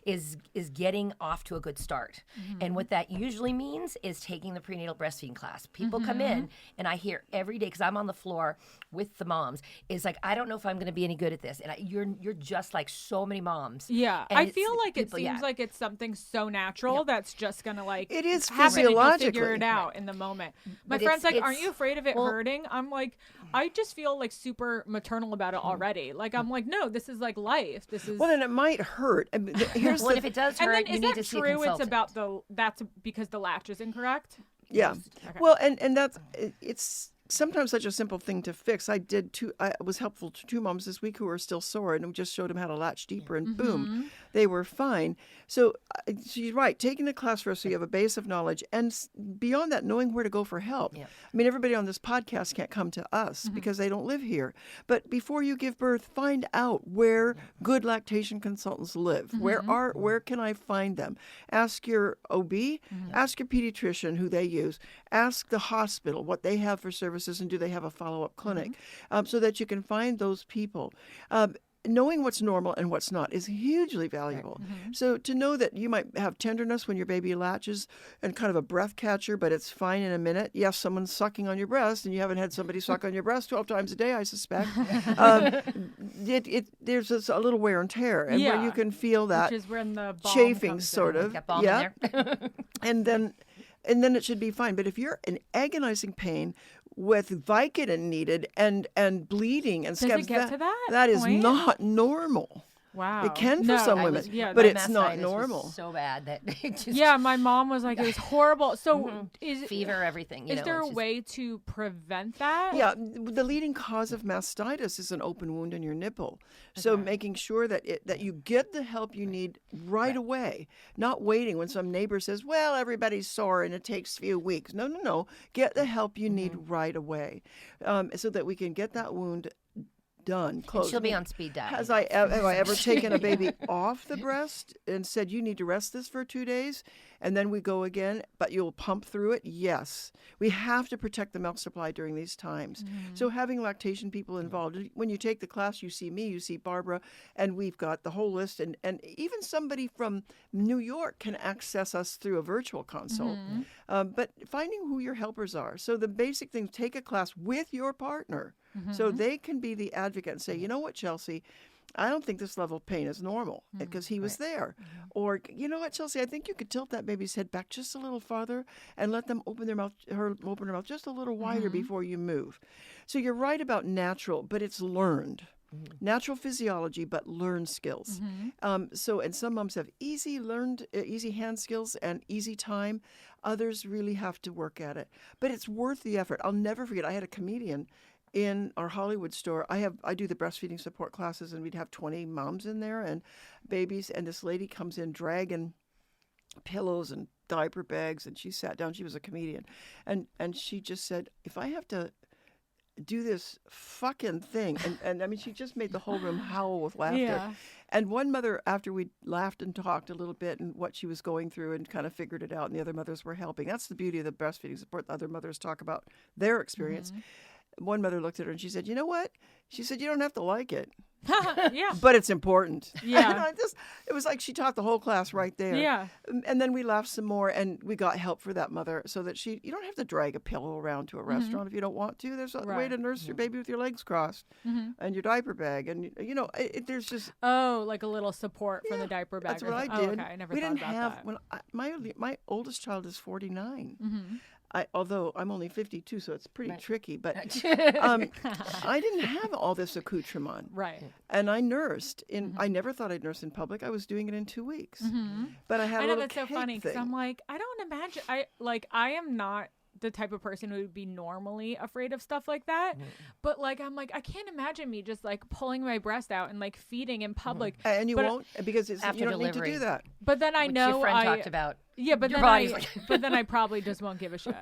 is getting off to a good start. And what that usually means is taking the prenatal breastfeeding class. People come in, and I hear every day, because I'm on the floor with the moms, is like, I don't know if I'm going to be any good at this. And you're just like so many moms. Yeah. And I feel like it seems like it's something so natural that's just going to it is happen physiologically. and you'll figure it out in the moment. My friend's like, aren't you afraid of it hurting? I'm like, I just feel like super maternal about it already. Like, I'm like, no, this is like life. This is. Well, and it might hurt. I mean, here's if it does hurt, and then, you need to see a consultant. It's about that's because the latch is incorrect? Yeah. Okay. Well, and it's sometimes such a simple thing to fix. I was helpful to 2 moms this week who are still sore, and we just showed them how to latch deeper, and boom, they were fine. So she's right. Taking the class first, so you have a base of knowledge, and beyond that, knowing where to go for help. Yeah. I mean, everybody on this podcast can't come to us because they don't live here. But before you give birth, find out where good lactation consultants live. Where can I find them? Ask your OB, ask your pediatrician who they use, ask the hospital what they have for services, and do they have a follow-up clinic, so that you can find those people. Knowing what's normal and what's not is hugely valuable. So to know that you might have tenderness when your baby latches and kind of a breath catcher, but it's fine in a minute. Yes, someone's sucking on your breast, and you haven't had somebody suck on your breast 12 times a day, I suspect. There's a little wear and tear, and where you can feel that which is when the balm chafing, comes sort in. of. Got balm in there. and then it should be fine. But if you're in agonizing pain with Vicodin needed and bleeding and Does it get to that that is point? Not normal. Wow. It can for some women, but it's not normal. Was so bad that it just my mom was like, it was horrible. So is fever, everything. Is there a way to prevent that? Yeah, the leading cause of mastitis is an open wound in your nipple. So making sure that you get the help you need right away, not waiting when some neighbor says, well, everybody's sore and it takes a few weeks. No. Get the help you need right away, so that we can get that wound done. Close. She'll be on speed dial. Have I ever taken a baby off the breast and said, you need to rest this for 2 days, and then we go again, but you'll pump through it? Yes. We have to protect the milk supply during these times. So having lactation people involved. When you take the class, you see me, you see Barbara, and we've got the whole list. And even somebody from New York can access us through a virtual consult. But finding who your helpers are. So the basic thing, take a class with your partner. So they can be the advocate and say, you know what, Chelsea, I don't think this level of pain is normal because he was there. Or, you know what, Chelsea, I think you could tilt that baby's head back just a little farther and let them open their mouth just a little wider before you move. So you're right about natural, but it's learned. Natural physiology, but learned skills. And some moms have easy hand skills and easy time. Others really have to work at it. But it's worth the effort. I'll never forget, I had a comedian in our Hollywood store, I do the breastfeeding support classes, and we'd have 20 moms in there and babies, and this lady comes in dragging pillows and diaper bags, and she sat down. She was a comedian, and she just said, if I have to do this fucking thing, and I mean, she just made the whole room howl with laughter. Yeah. And one mother, after we laughed and talked a little bit and what she was going through and kind of figured it out, and the other mothers were helping. That's the beauty of the breastfeeding support. The other mothers talk about their experience. One mother looked at her and she said, you know what? She said, you don't have to like it. Yeah. But it's important. Yeah. It was like she taught the whole class right there. Yeah. And then we laughed some more, and we got help for that mother so that you don't have to drag a pillow around to a restaurant if you don't want to. There's a way to nurse your baby with your legs crossed and your diaper bag. And, there's just... Oh, like a little support for the diaper bag. That's what I did. Oh, okay. I never thought about that. My oldest child is 49. Although I'm only 52, so it's pretty tricky. But I didn't have all this accoutrement. Right. And I nursed. I never thought I'd nurse in public. I was doing it in 2 weeks. But I had a little that's so funny because I'm like, I don't imagine. I am not the type of person who would be normally afraid of stuff like that. But like, I'm like, I can't imagine me just like pulling my breast out and like feeding in public. And you won't, because you don't delivery. need to do that. But then I know your friend talked about. Yeah, but then I probably just won't give a shit.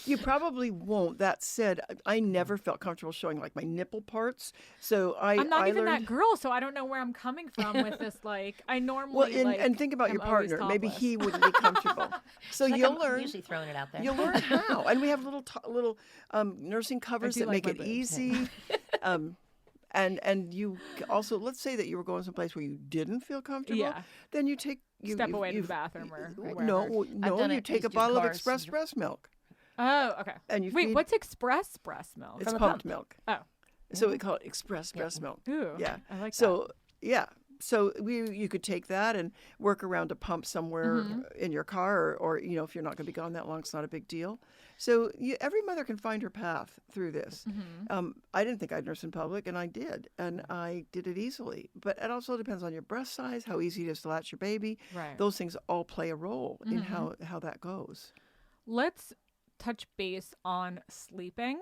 You probably won't. That said, I never felt comfortable showing like my nipple parts. So I'm not even learned... that girl, so I don't know where I'm coming from with this. Like, I normally and think about your partner. Maybe he wouldn't be comfortable. So you'll learn. I'm usually throwing it out there. You'll learn how. And we have little nursing covers that make it easy. And you also, let's say that you were going someplace where you didn't feel comfortable. Yeah. Then you take. Step away to the bathroom or wherever. No, you take a bottle of express breast milk. Oh, okay. And you wait, what's express breast milk? It's pumped milk. Oh. So we call it express breast milk. Ooh, yeah. I like that. So, yeah. So you could take that and work around a pump somewhere in your car, or if you're not going to be gone that long, it's not a big deal. So every mother can find her path through this. I didn't think I'd nurse in public, and I did, and I did it easily. But it also depends on your breast size, how easy it is to latch your baby. Right. Those things all play a role in how that goes. Let's touch base on sleeping.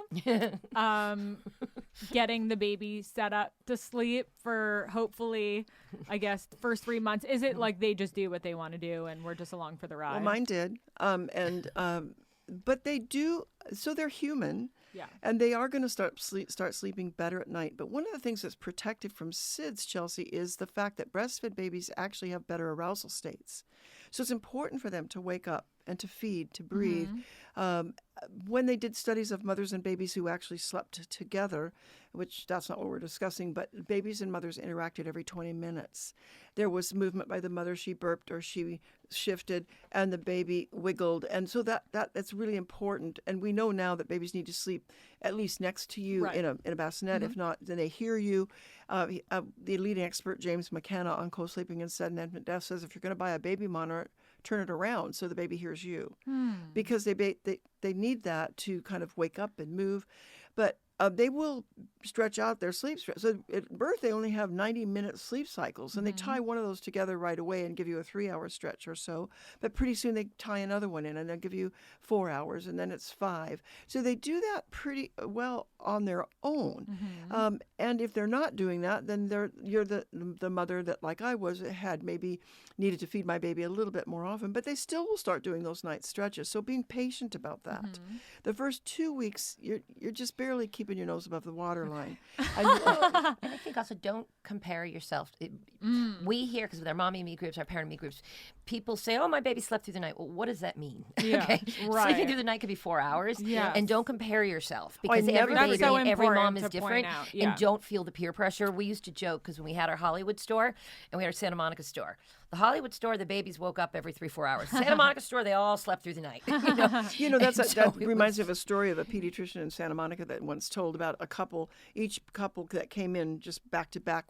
Getting the baby set up to sleep for hopefully, I guess, the first 3 months. Is it like they just do what they want to do and we're just along for the ride? Well, mine did. But they do, so they're human. Yeah. And they are going to start sleeping better at night. But one of the things that's protected from SIDS, Chelsea, is the fact that breastfed babies actually have better arousal states. So it's important for them to wake up and to feed, to breathe. When they did studies of mothers and babies who actually slept together, which that's not what we're discussing, but babies and mothers interacted every 20 minutes. There was movement by the mother. She burped or she shifted, and the baby wiggled. And so that's really important. And we know now that babies need to sleep at least next to you in a bassinet. If not, then they hear you. The leading expert, James McKenna, on co-sleeping and sudden infant death, says if you're going to buy a baby monitor, turn it around so the baby hears you, because they need that to kind of wake up and move. But they will stretch out their sleep. So at birth, they only have 90-minute sleep cycles, and they tie one of those together right away and give you a 3-hour stretch or so. But pretty soon they tie another one in, and they'll give you 4 hours, and then it's 5. So they do that pretty well on their own. And if they're not doing that, then you're the mother that, like I was, had maybe needed to feed my baby a little bit more often, but they still will start doing those night stretches. So being patient about that. The first 2 weeks, you're just barely keeping your nose above the waterline. And I think also don't compare yourself. We hear, because with our mommy and me groups, our parent and me groups, people say, oh, my baby slept through the night. Well, what does that mean? Yeah, okay? Right. Sleeping through the night could be 4 hours. Yeah. And don't compare yourself, because every baby, so every mom is different. Yeah. And don't feel the peer pressure. We used to joke, because when we had our Hollywood store and we had our Santa Monica store, the Hollywood store, the babies woke up every 3-4 hours. Santa Monica store, they all slept through the night. That reminds me of a story of a pediatrician in Santa Monica that once told about a couple. Each couple that came in just back to back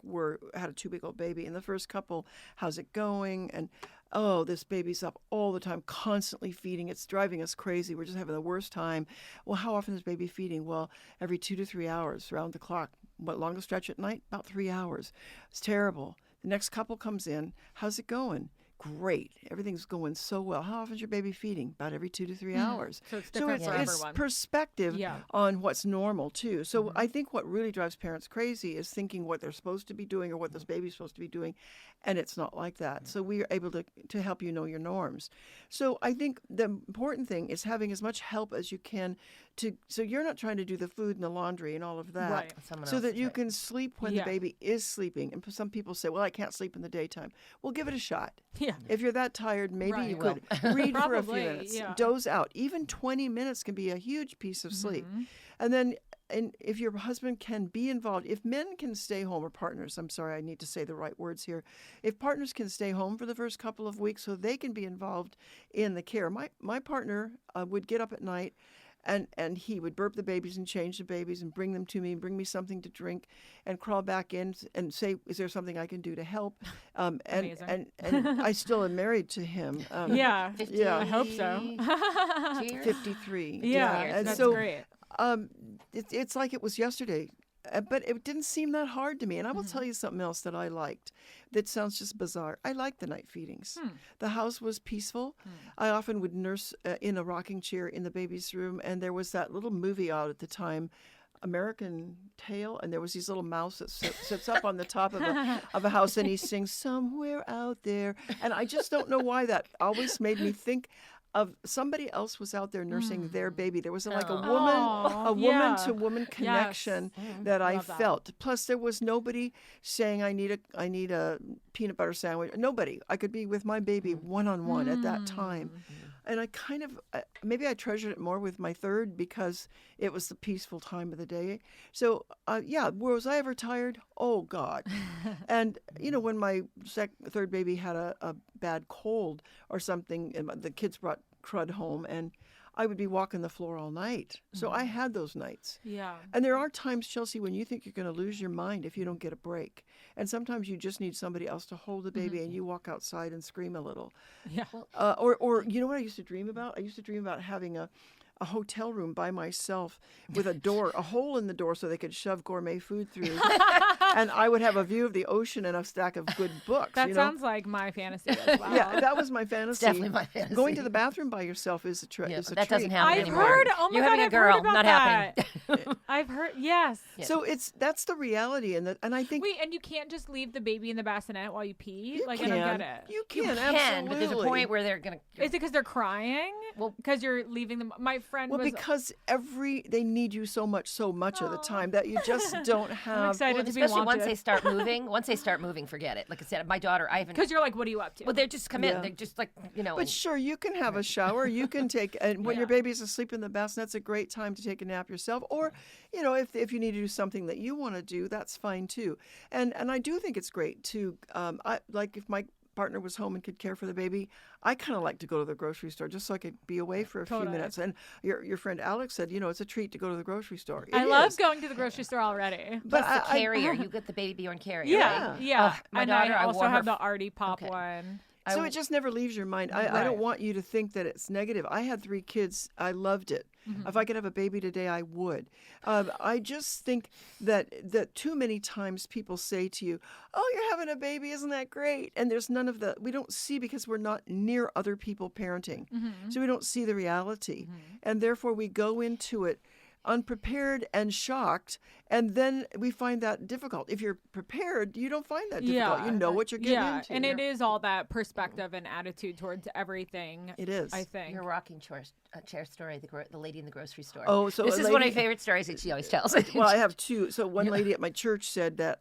had a 2-week-old baby. And the first couple, how's it going? And oh, this baby's up all the time, constantly feeding. It's driving us crazy. We're just having the worst time. Well, how often is baby feeding? Well, every 2 to 3 hours, around the clock. What, longest stretch at night? About 3 hours. It's terrible. The next couple comes in. How's it going? great. Everything's going so well. How often is your baby feeding? About every 2 to 3 hours. So it's different for everyone. Perspective on what's normal too. So I think what really drives parents crazy is thinking what they're supposed to be doing or what this baby's supposed to be doing, and it's not like that. So we are able to help you know your norms. So I think the important thing is having as much help as you can so you're not trying to do the food and the laundry and all of that, right. so that you can sleep when the baby is sleeping. And some people say, well, I can't sleep in the daytime. Well, give it a shot. Yeah. If you're that tired, maybe you could read for a few minutes, doze out. Even 20 minutes can be a huge piece of sleep. And then if your husband can be involved, if men can stay home, or partners, I'm sorry, I need to say the right words here. If partners can stay home for the first couple of weeks so they can be involved in the care. My partner would get up at night and he would burp the babies and change the babies and bring them to me and bring me something to drink and crawl back in and say, is there something I can do to help? And I still am married to him. 50, I hope so. 53. And that's so great. It's like it was yesterday. But it didn't seem that hard to me. And I will tell you something else that I liked that sounds just bizarre. I liked the night feedings. The house was peaceful. I often would nurse in a rocking chair in the baby's room. And there was that little movie out at the time, American Tail. And there was these little mouse that sits up on the top of a house. And he sings, somewhere out there. And I just don't know why that always made me think of somebody else was out there nursing their baby. There was a woman-to-woman connection that I felt. Plus, there was nobody saying, I need a peanut butter sandwich. Nobody. I could be with my baby one-on-one at that time. And I kind of, maybe I treasured it more with my third because it was the peaceful time of the day. So, was I ever tired? Oh, God. And, when my third baby had a bad cold or something, and the kids brought crud home, and I would be walking the floor all night. So I had those nights. Yeah. And there are times, Chelsea, when you think you're going to lose your mind if you don't get a break. And sometimes you just need somebody else to hold the baby and you walk outside and scream a little. Yeah. Or you know what I used to dream about? I used to dream about having a hotel room by myself with a hole in the door so they could shove gourmet food through. And I would have a view of the ocean and a stack of good books. That sounds like my fantasy as well. Yeah, that was my fantasy. It's definitely my fantasy. Going to the bathroom by yourself is a treat. That doesn't happen anymore. I've heard, oh my You're God, having a girl, not happening. I've heard, yes. Yeah. So that's the reality, and I think. Wait, and you can't just leave the baby in the bassinet while you pee? I don't get it. You can, absolutely. But there's a point where they're gonna. Is it because they're crying? Well, because you're leaving them. My friend was. Because they need you so much of the time that you just don't have. I'm excited to be especially once they start moving. Once they start moving, forget it. Like I said, my daughter, I haven't. Because you're like, what are you up to? Well, they just come in. They're just like, But sure, you can have a shower. You can take, and when your baby's asleep in the bassinet, that's a great time to take a nap yourself. Or, if you need to do something that you want to do, that's fine too. And I do think it's great to, if my partner was home and could care for the baby, I kind of like to go to the grocery store just so I could be away for a few minutes. And your friend Alex said, it's a treat to go to the grocery store. I love going to the grocery store already. But the carrier, you get the baby Bjorn carrier. Yeah, right? yeah. My and daughter, I also have the Artie Pop one. So it just never leaves your mind. I don't want you to think that it's negative. I had 3 kids. I loved it. If I could have a baby today, I would. I just think that too many times people say to you, oh, you're having a baby. Isn't that great? And there's none of we don't see because we're not near other people parenting. So we don't see the reality. And therefore we go into it unprepared and shocked, and then we find that difficult. If you're prepared, you don't find that difficult. You know what you're getting into. And it is all that perspective and attitude towards everything. It is. I think. Your rocking chair story, the lady in the grocery store. Oh, so this is one of my favorite stories that she always tells. Well, I have 2. So one lady at my church said that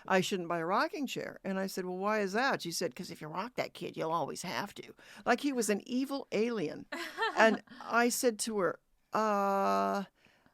I shouldn't buy a rocking chair. And I said, well, why is that? She said, because if you rock that kid, you'll always have to. Like he was an evil alien. And I said to her,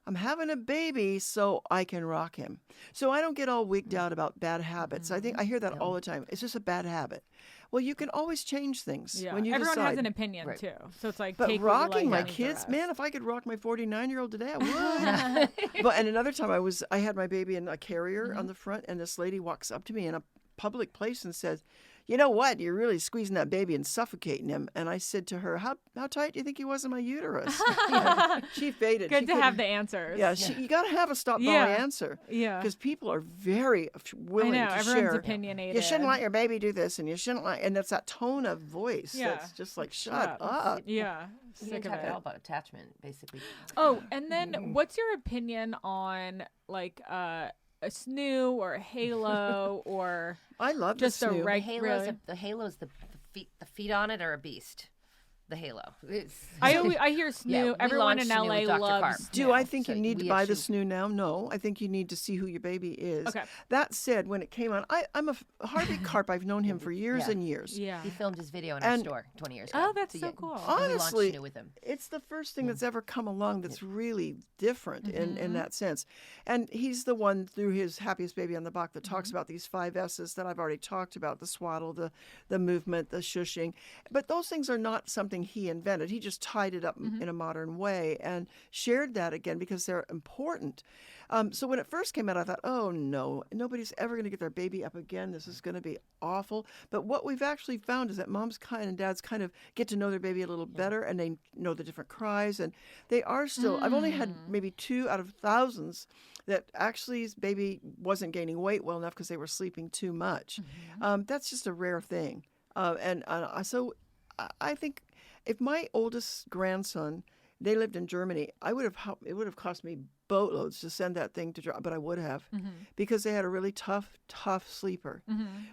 I'm having a baby so I can rock him. So I don't get all wigged out about bad habits. I think I hear that all the time. It's just a bad habit. Well, you can always change things when you Everyone decide. has an opinion too. So it's like, but take rocking my kids, man, if I could rock my 49-year-old today, I would. And another time I had my baby in a carrier on the front, and this lady walks up to me in a public place and says, you know what? You're really squeezing that baby and suffocating him. And I said to her, how tight do you think he was in my uterus? She faded. Good to have the answers. Yeah, you got to have a stop volley answer. Yeah. Because people are very willing to share. Everyone's opinionated. You shouldn't let your baby do this, and you shouldn't let, and it's that tone of voice that's just like, shut up. Yeah. You can talk all about attachment, basically. Oh, and then what's your opinion on like a snoo or a halo or I love just the snoo. The halo's the feet on it are a beast. The halo. I hear snoo. Yeah, everyone in LA loves. Do I think you need to buy the snoo now? No, I think you need to see who your baby is. Okay. That said, when it came on, I'm a Harvey Karp. I've known him for years and years. Yeah. He filmed his video in our store 20 years ago. Oh, that's so cool. Honestly, snoo with him. It's the first thing that's ever come along that's really different in that sense. And he's the one through his Happiest Baby on the Block that talks about these 5 S's that I've already talked about: the swaddle, the movement, the shushing. But those things are not something he invented. He just tied it up in a modern way and shared that again because they're important. So when it first came out, I thought, oh no, nobody's ever going to get their baby up again. This is going to be awful. But what we've actually found is that moms and dads kind of get to know their baby a little better, and they know the different cries, and they are still, I've only had maybe 2 out of thousands that actually his baby wasn't gaining weight well enough because they were sleeping too much. That's just a rare thing. So I think if my oldest grandson, they lived in Germany, it would have cost me boatloads to send that thing to drop, but I would have because they had a really tough sleeper.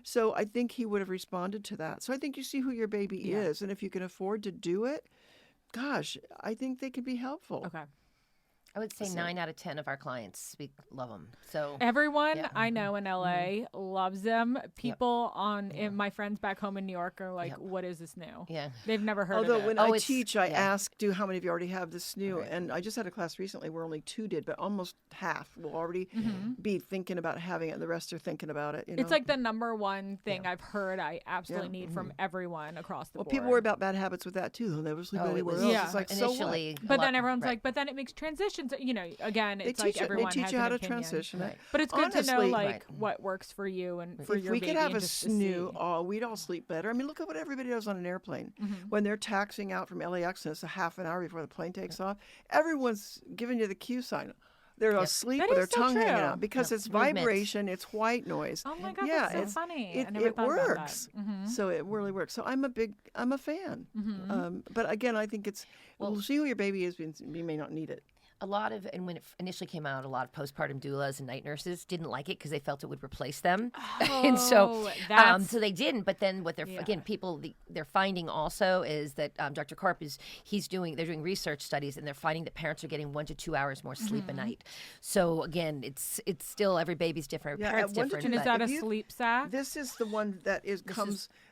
So I think he would have responded to that. So I think you see who your baby is, and if you can afford to do it, gosh, I think they could be helpful. Okay. I would say 9 out of 10 of our clients love them. So everyone I know in LA loves them. People my friends back home in New York are like, "What is this new?" Yeah, they've never heard Although of it. when I teach, I ask, how many of you already have this new? Right. And I just had a class recently where only 2 did, but almost half will already be thinking about having it, and the rest are thinking about it. It's like the number one thing I've heard I absolutely need from everyone across the board. Well, people worry about bad habits with that too. They'll never sleep anywhere else. Yeah. It's like, initially, but then everyone's like, but then it makes transitions. Again, it's like everyone has an opinion. They teach you how to transition. Right. But it's good to know what works for you and for your baby. If we could have a snoo, we'd all sleep better. I mean, look at what everybody does on an airplane. When they're taxiing out from LAX and it's a half an hour before the plane takes off, everyone's giving you the Q sign. They're asleep with their tongue hanging out because it's vibration, it's white noise. Oh my God, that's so funny. It works. So it really works. So I'm a fan. But again, I think we'll see who your baby is. You may not need it. And when it initially came out, a lot of postpartum doulas and night nurses didn't like it because they felt it would replace them. And so they didn't. But then what they're finding also is that Dr. Karp they're doing research studies, and they're finding that parents are getting 1 to 2 hours more sleep a night. So again, it's still every baby's different. Parents different. And is that a sleep sack? This is the one that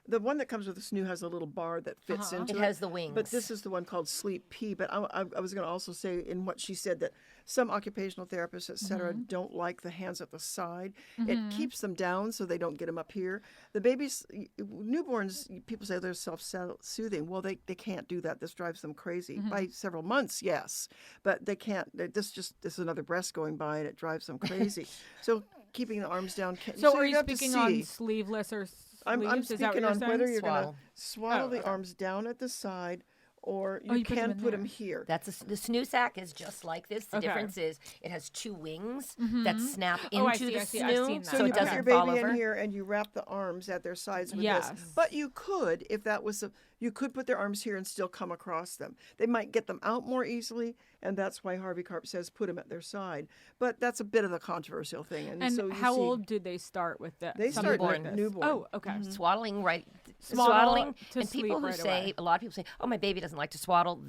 the one that comes with the snoo has a little bar that fits into it. It has the wings. But this is the one called Sleep P. But I was going to also say in what she said that some occupational therapists, et cetera, don't like the hands at the side. It keeps them down so they don't get them up here. The babies, newborns, people say they're self-soothing. Well, they can't do that. This drives them crazy. By several months, yes. But they can't. This is another breast going by and it drives them crazy. So keeping the arms down. So are you speaking on sleeveless or sleeves? I'm speaking on whether you're going to swaddle the arms down at the side, or you can put them here. The snoo sack is just like this. The difference is it has 2 wings that snap into the snoo, so it doesn't fall over. You put your baby in here and you wrap the arms at their sides with this. But you could, if that was you could put their arms here and still come across them. They might get them out more easily, and that's why Harvey Karp says put them at their side. But that's a bit of a controversial thing. And so how old do they start with that? They start newborn. Oh, okay. Swaddling, right? Swaddling. And people who say, a lot of people say, oh, my baby doesn't like to swaddle.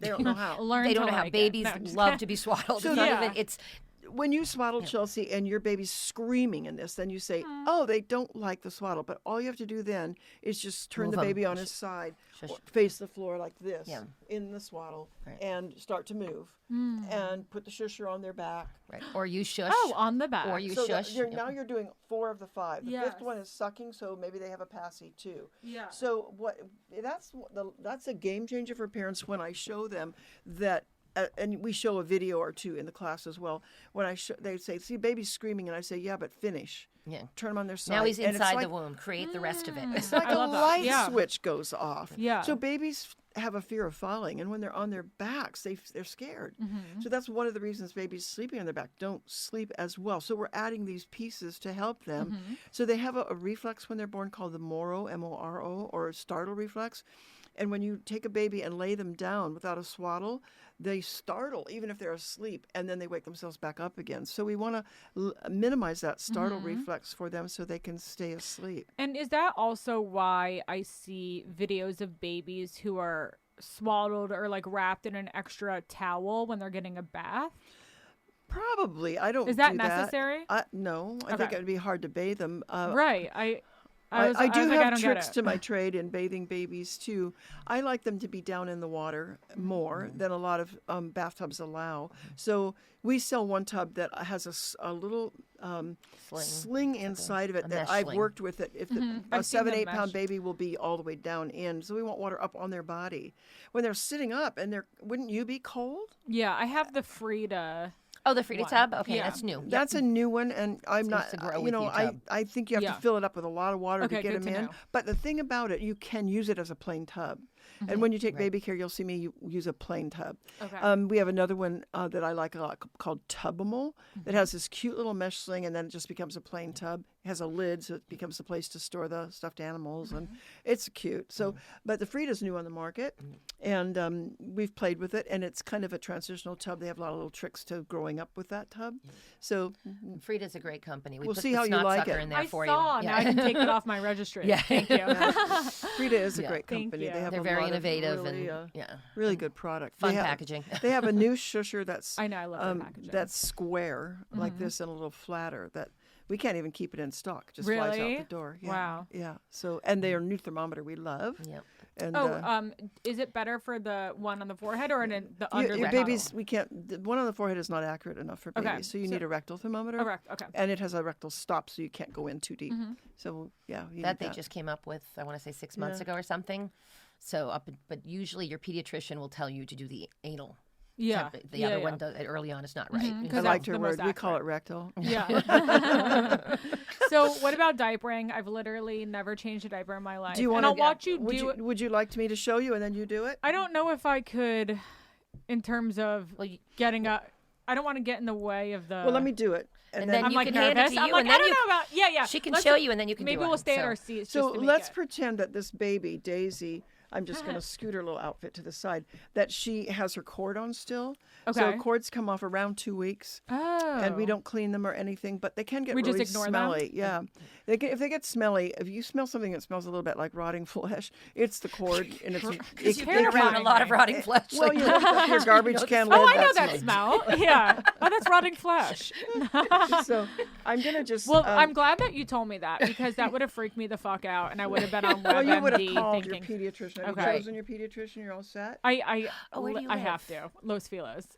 They don't know how. They don't know how babies love to be swaddled. So when you swaddle Chelsea and your baby's screaming in this, then you say, oh, they don't like the swaddle. But all you have to do then is just turn the baby on his side, or face the floor like this in the swaddle, and start to move. And put the shusher on their back. Right. Or you shush. Oh, on the back. Or you shush. Now you're doing 4 of the 5. The 5th one is sucking, so maybe they have a passy too. Yeah. So that's a game changer for parents when I show them that and we show a video or two in the class as well. When they say, see, baby's screaming, and I say, yeah, but finish. Yeah. Turn them on their side. Now he's inside the womb. Create the rest of it. It's like a light switch goes off. Yeah. So babies have a fear of falling, and when they're on their backs, they're scared. So that's one of the reasons babies sleeping on their back don't sleep as well. So we're adding these pieces to help them. So they have a reflex when they're born called the Moro, M-O-R-O, or Startle Reflex. And when you take a baby and lay them down without a swaddle, they startle even if they're asleep, and then they wake themselves back up again. So we want to minimize that startle reflex for them so they can stay asleep. And is that also why I see videos of babies who are swaddled or like wrapped in an extra towel when they're getting a bath? Probably. I don't. Is that do necessary? No, I think it would be hard to bathe them. Right. I do have tricks to my trade in bathing babies too. I like them to be down in the water more than a lot of bathtubs allow. So we sell one tub that has a little sling inside of it that I've worked with. It if a 7-8 pound baby will be all the way down in, so we want water up on their body when they're sitting up. And wouldn't you be cold? Yeah, I have the Frida. Oh, the Frida tub? Okay, that's new. That's a new one, and I'm not, I think you have to fill it up with a lot of water to get them in. But the thing about it, you can use it as a plain tub. And when you take baby care, you'll see me use a plain tub. Okay. We have another one that I like a lot called Tubable that has this cute little mesh sling, and then it just becomes a plain tub. It has a lid, so it becomes a place to store the stuffed animals, and it's cute. So, but the Frida's new on the market, and we've played with it, and it's kind of a transitional tub. They have a lot of little tricks to growing up with that tub. So Frida's a great company. We'll see how you like it. In there I for saw. you. Now I can take it off my registry. Yeah. Thank you. Frida is a great company. They have They're a very lot innovative of really, and really good product. Fun packaging. They have a new shusher that's I know, I love the packaging. That's square like this and a little flatter that we can't even keep it in stock. Just flies out the door. Yeah. Wow. Yeah. So and their new thermometer we love. Yep. And, is it better for the one on the forehead or in the under your the babies, tunnel? we can't. The one on the forehead is not accurate enough for babies, so you need a rectal thermometer. Okay. And it has a rectal stop, so you can't go in too deep. So you need they just came up with, I want to say 6 months ago or something. So but usually your pediatrician will tell you to do the anal. Yeah. The other one does, early on is not right. I liked her word. We call it rectal. Yeah. So what about diapering? I've literally never changed a diaper in my life. Do you want I'll watch you do it. Would you like me to show you and then you do it? I don't know if I could, in terms of getting up. I don't want to get in the way of the. Well, let me do it. And then I'm you like can nervous. hand it to I'm you, like, and then I don't know about. Yeah. She can show you, and then you can maybe do it. we'll stay in our seats. So just to let's make pretend that this baby, Daisy, I'm just going to scoot her little outfit to the side, that she has her cord on still. Okay. So cords come off around 2 weeks. Oh. And we don't clean them or anything, but they can get We really just ignore smelly. them? Yeah. If they get smelly, if you smell something that smells a little bit like rotting flesh, it's the cord. And it's You've been around a lot of rotting flesh. Well, you look at your garbage can lid. Oh, I know that smell. Yeah. Oh, that's rotting flesh. So I'm going to just... Well, I'm glad that you told me that, because that would have freaked me the fuck out, and I would have been on WebMD well, you would have called thinking, your pediatrician. Have you chosen your pediatrician? You're all set? I where do you live? have to. Los Feliz.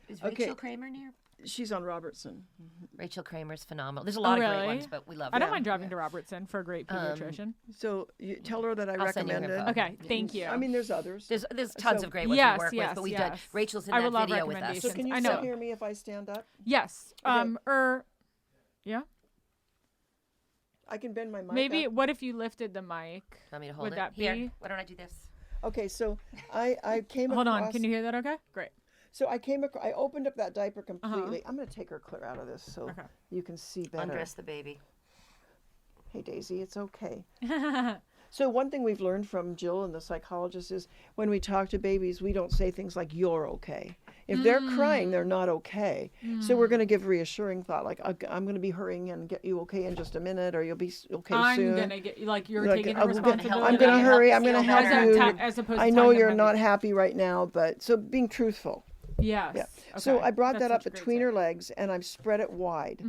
Is Rachel Kramer near? She's on Robertson. Rachel Kramer's phenomenal. There's a lot of great ones, but we love her. I don't mind driving to Robertson for a great pediatrician. So you tell her that I recommend it. Okay, thank you. I mean, there's others. There's tons of great ones we work with, but we've done Rachel's in that video with us. So can you still hear me if I stand up? Yes. Okay. Yeah. I can bend my mic. Maybe. up. What if you lifted the mic? Want me to hold Would it? that be? Here. Why don't I do this? Okay, so I came. Hold across, on. Can you hear that? Okay. Great. So I I opened up that diaper completely. I'm going to take her clear out of this so you can see better. Undress the baby. Hey, Daisy, it's okay. So one thing we've learned from Jill and the psychologist is when we talk to babies, we don't say things like, you're okay. If they're crying, they're not okay. So we're going to give reassuring thought, like, I'm going to be hurrying and get you okay in just a minute, or you'll be okay soon. I'm going to get, like, you're taking the responsibility. I'm going to hurry. I'm going to help you. As opposed to I know you're not happy right now, but so being truthful. Yes. Yeah. Okay. So I brought that up between her legs, and I've spread it wide.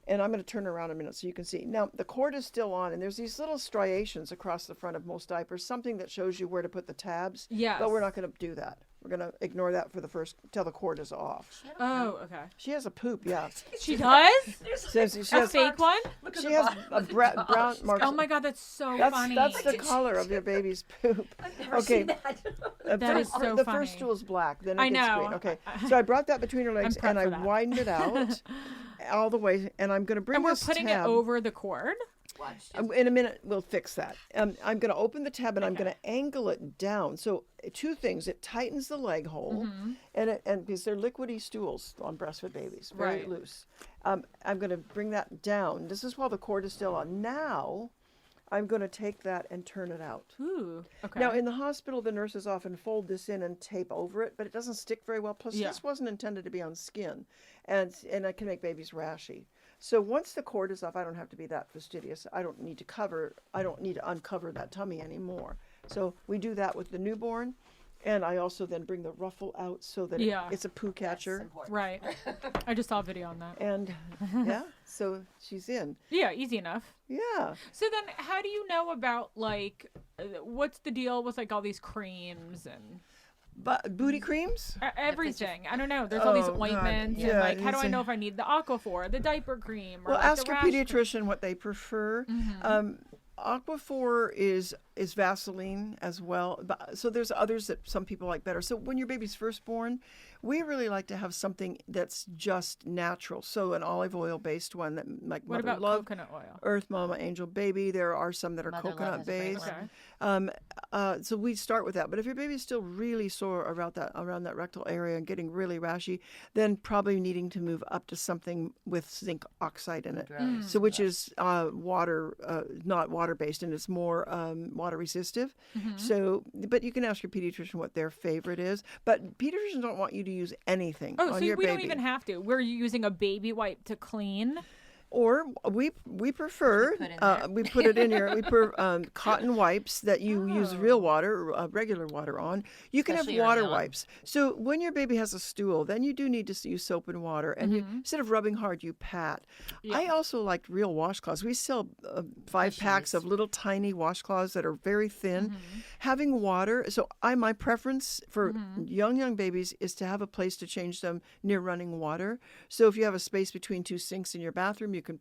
And I'm going to turn around a minute so you can see. Now, the cord is still on, and there's these little striations across the front of most diapers, something that shows you where to put the tabs. Yes. But we're not going to do that. We're going to ignore that for the first, till the cord is off. Oh, okay. She has a poop, yeah. She does? She has Fake one? She has a brown mark. Oh my God, that's so funny. That's the color of your baby's poop. I've never seen that. That is so the funny. first stool is black, then it I gets know. green. Okay, so I brought that between her legs and I widened it out all the way, and I'm going to bring And we're this putting tab. it over the cord? In a minute, we'll fix that. I'm going to open the tab and I'm going to angle it down. So two things: it tightens the leg hole, and because they're liquidy stools on breastfed babies, very loose. I'm going to bring that down. This is while the cord is still on. Now, I'm going to take that and turn it out. Ooh, okay. Now, in the hospital, the nurses often fold this in and tape over it, but it doesn't stick very well. Plus, this wasn't intended to be on skin, and it can make babies rashy. So once the cord is off, I don't have to be that fastidious. I don't need to uncover that tummy anymore. So we do that with the newborn, and I also then bring the ruffle out so that it's a poo catcher. Right. I just saw a video on that. And so she's in. Yeah, easy enough. Yeah. So then how do you know about what's the deal with all these creams and But booty creams? Everything. I don't know. There's all these ointments. God. Yeah, and how do I know if I need the Aquaphor, the diaper cream? Or ask the your rash pediatrician what they prefer. Aquaphor is Vaseline as well. So there's others that some people like better. So when your baby's first born, we really like to have something that's just natural. So an olive oil based one that like What Mother about Love, coconut oil? Earth Mama, Angel Baby. There are some that are Mother Love coconut has a great based. one. So we start with that. But if your baby's still really sore around that rectal area and getting really rashy, then probably needing to move up to something with zinc oxide in it. So which is water, not water based, and it's more water resistive. So, but you can ask your pediatrician what their favorite is. But pediatricians don't want you to use anything on so your we baby. don't even have to. We're using a baby wipe to clean. Or we prefer we put it in your cotton wipes that you use real water, regular water on. You can Especially have water early on. wipes. So when your baby has a stool, then you do need to use soap and water, and you, instead of rubbing hard, you pat. I also liked real washcloths. We sell 5 packs of little tiny washcloths that are very thin. Having water. So my preference for young babies is to have a place to change them near running water. So if you have a space between 2 sinks in your bathroom, you can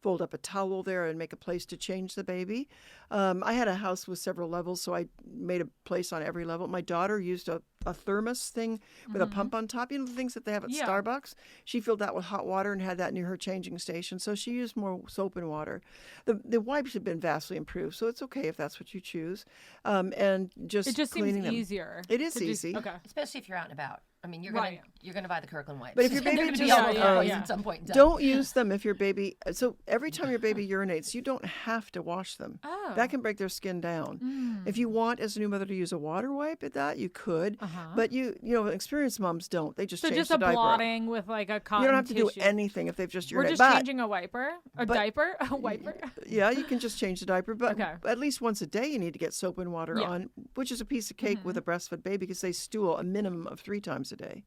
fold up a towel there and make a place to change the baby. I had a house with several levels, so I made a place on every level. My daughter used a thermos thing with a pump on top. You know the things that they have at Starbucks? She filled that with hot water and had that near her changing station. So she used more soap and water. The wipes have been vastly improved, so it's okay if that's what you choose. And just It just cleaning seems them. easier. It is easy. Okay. Especially if you're out and about. I mean, you're Right. gonna buy the Kirkland wipes. But if your baby They're gonna be just- all over the place at some point in time. Don't use them if your baby. So every time your baby urinates, you don't have to wash them. Oh. That can break their skin down. If you want, as a new mother, to use a water wipe at that, you could. But you know, experienced moms don't. They just So change just the a diaper. blotting with a cotton You don't have to tissue. do anything if they've just urinated. We're just But- changing a wiper, diaper, a wiper. Yeah, you can just change the diaper, but Okay. at least once a day you need to get soap and water on, which is a piece of cake with a breastfed baby because they stool a minimum of 3 times a day.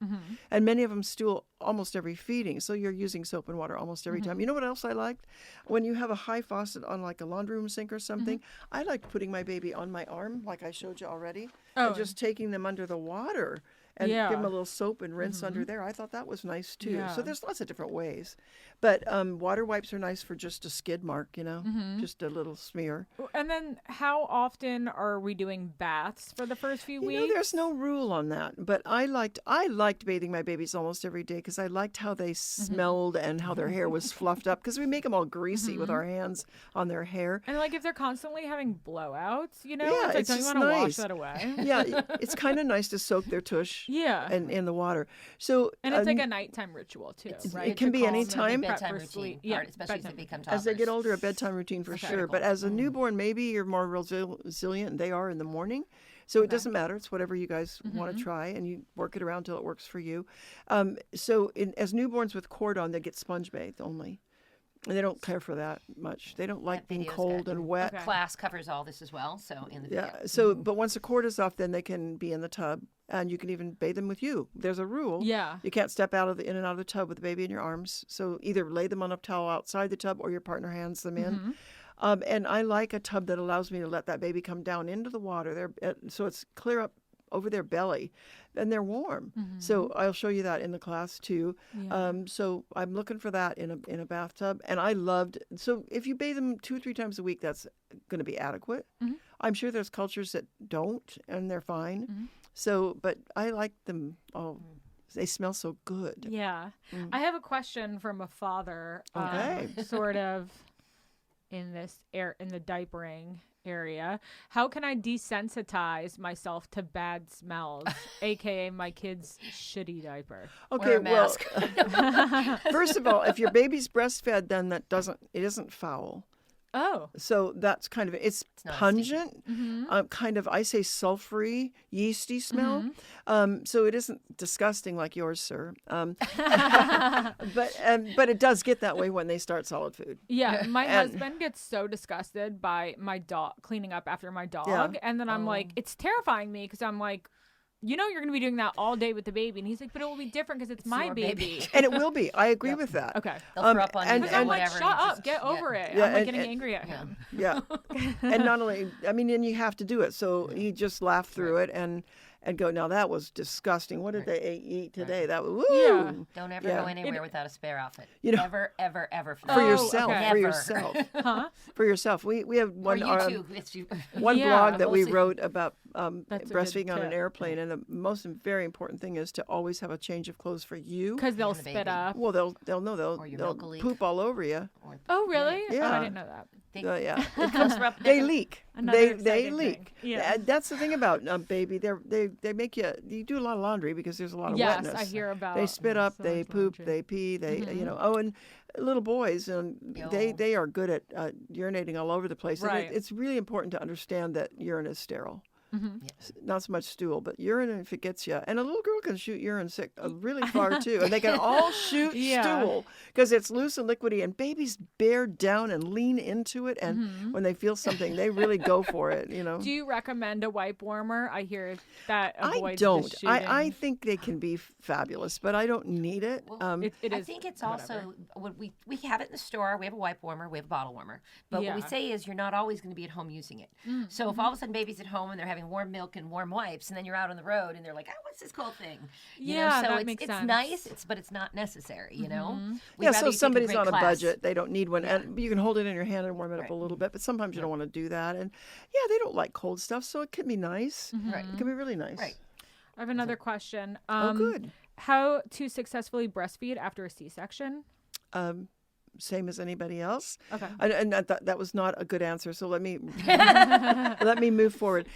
And many of them stool almost every feeding, so you're using soap and water almost every time. You know what else I liked? When you have a high faucet on like a laundry room sink or something, I liked putting my baby on my arm, like I showed you already, and just taking them under the water and give them a little soap and rinse under there. I thought that was nice too. Yeah. So there's lots of different ways. But water wipes are nice for just a skid mark, you know, just a little smear. And then how often are we doing baths for the first few You weeks? know, there's no rule on that, but I liked bathing my babies almost every day because I liked how they smelled and how their hair was fluffed up because we make them all greasy with our hands on their hair. And if they're constantly having blowouts, you know, Yeah, it's it's don't you just want to nice. wash that away? Yeah, it's kind of nice to soak their tush Yeah. in the water. So And it's like a nighttime ritual too, right? it can be To calm any them, time. prep bedtime for routine, sleep. part, especially as they become toddlers. as they get older, a bedtime routine for sure. But as a newborn, maybe you're more resilient, and they are in the morning. So it doesn't matter. It's whatever you guys want to try, and you work it around till it works for you. As newborns with cord on, they get sponge bathed only. And they don't care for that much. They don't like That being video's cold good. and wet. Class covers all this as well. So in the video. Yeah. So, but once the cord is off, then they can be in the tub, and you can even bathe them with you. There's a rule. Yeah. You can't step in and out of the tub with the baby in your arms. So either lay them on a towel outside the tub, or your partner hands them in. And I like a tub that allows me to let that baby come down into the water there, so it's clear up over their belly, and they're warm. So I'll show you that in the class too. So I'm looking for that in a bathtub, and I loved. So if you bathe them 2 or 3 times a week, that's going to be adequate. I'm sure there's cultures that don't, and they're fine. So, but I like them all. They smell so good. Yeah. I have a question from a father, sort of in the diapering area. How can I desensitize myself to bad smells, aka my kid's shitty diaper? Okay, well, first of all, if your baby's breastfed, then it isn't foul. Oh. So that's kind of, it's pungent, kind of, I say sulfury, yeasty smell. So it isn't disgusting like yours, sir. But it does get that way when they start solid food. Yeah, my husband gets so disgusted by my dog, cleaning up after my dog. And then I'm like, it's terrifying me because I'm like, you're going to be doing that all day with the baby. And he's like, but it will be different because it's my baby. And it will be. I agree with that. Okay. They'll throw up on you. Because I'm like, shut up, get over it. I'm like getting angry at him. Yeah. And not only, and you have to do it. So he just laughed through it and go, now that was disgusing. What did they eat today? That was, woo! Yeah. Don't ever go anywhere without a spare outfit. Never, ever, ever. For yourself. Okay. For yourself. For yourself. We have one, one Yeah, blog that we wrote about breastfeeding on an tip. airplane. And the most very important thing is to always have a change of clothes for you. Because they'll spit up. Well, they'll poop all over you. Oh, really? Yeah. Oh, I didn't know that. They leak. Another They leak. Yeah. That's the thing about baby. They make you do a lot of laundry because there's a lot of wetness. Yes, I hear about. They spit up, so they much poop, laundry. they pee, they and little boys they are good at urinating all over the place. Right. And it's really important to understand that urine is sterile. Not so much stool, but urine if it gets you. And a little girl can shoot urine sick really far too. And they can all shoot stool because it's loose and liquidy. And babies bear down and lean into it. And when they feel something, they really go for it. Do you recommend a wipe warmer? I hear that avoids I don't. the shooting. I think they can be fabulous, but I don't need it. Well, I think it's also what we have it in the store. We have a wipe warmer, we have a bottle warmer. But what we say is you're not always going to be at home using it. So if all of a sudden baby's at home and they're having warm milk and warm wipes, and then you're out on the road and they're like, what's this cold thing? So that makes sense. It's nice, but it's not necessary, So somebody's on a budget, they don't need one. And you can hold it in your hand and warm it up a little bit, but sometimes you don't want to do that. And they don't like cold stuff, so it can be nice. It can be really nice. Right. I have another question. Good. How to successfully breastfeed after a C-section? Same as anybody else. Okay. And that was not a good answer. So let me let me move forward.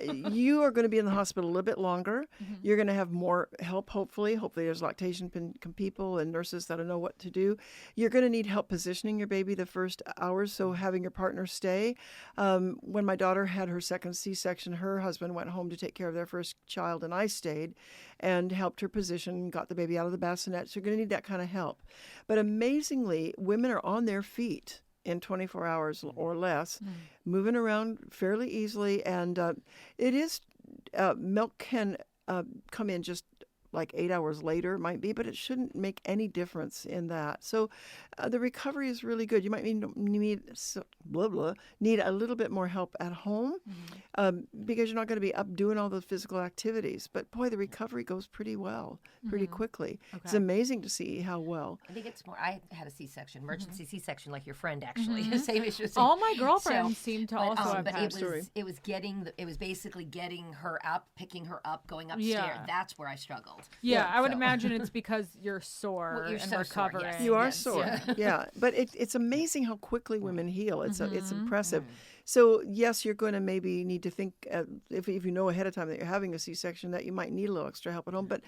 You are going to be in the hospital a little bit longer. You're going to have more help, hopefully. Hopefully there's lactation people and nurses that know what to do. You're going to need help positioning your baby the first hours, so having your partner stay. When my daughter had her second C-section, her husband went home to take care of their first child, and I stayed and helped her position, got the baby out of the bassinet. So you're going to need that kind of help. But amazingly, women are on their feet in 24 hours or less, moving around fairly easily. And it is, milk can come in just like 8 hours later, might be, but it shouldn't make any difference in that. So the recovery is really good. You might need a little bit more help at home because you're not going to be up doing all the physical activities. But boy, the recovery goes pretty well, pretty quickly. Okay. It's amazing to see how well. I think it's more, I had a C-section, emergency C-section like your friend actually. Same issue. All my girlfriends seem to also have but had it was basically getting her up, picking her up, going upstairs. Yeah. That's where I struggled. Yeah, I would imagine it's because you're sore you're and so recovering. Sore, yes. You are sore, yeah. But it's amazing how quickly women heal. It's impressive. So yes, you're going to maybe need to think if you know ahead of time that you're having a C-section that you might need a little extra help at home. But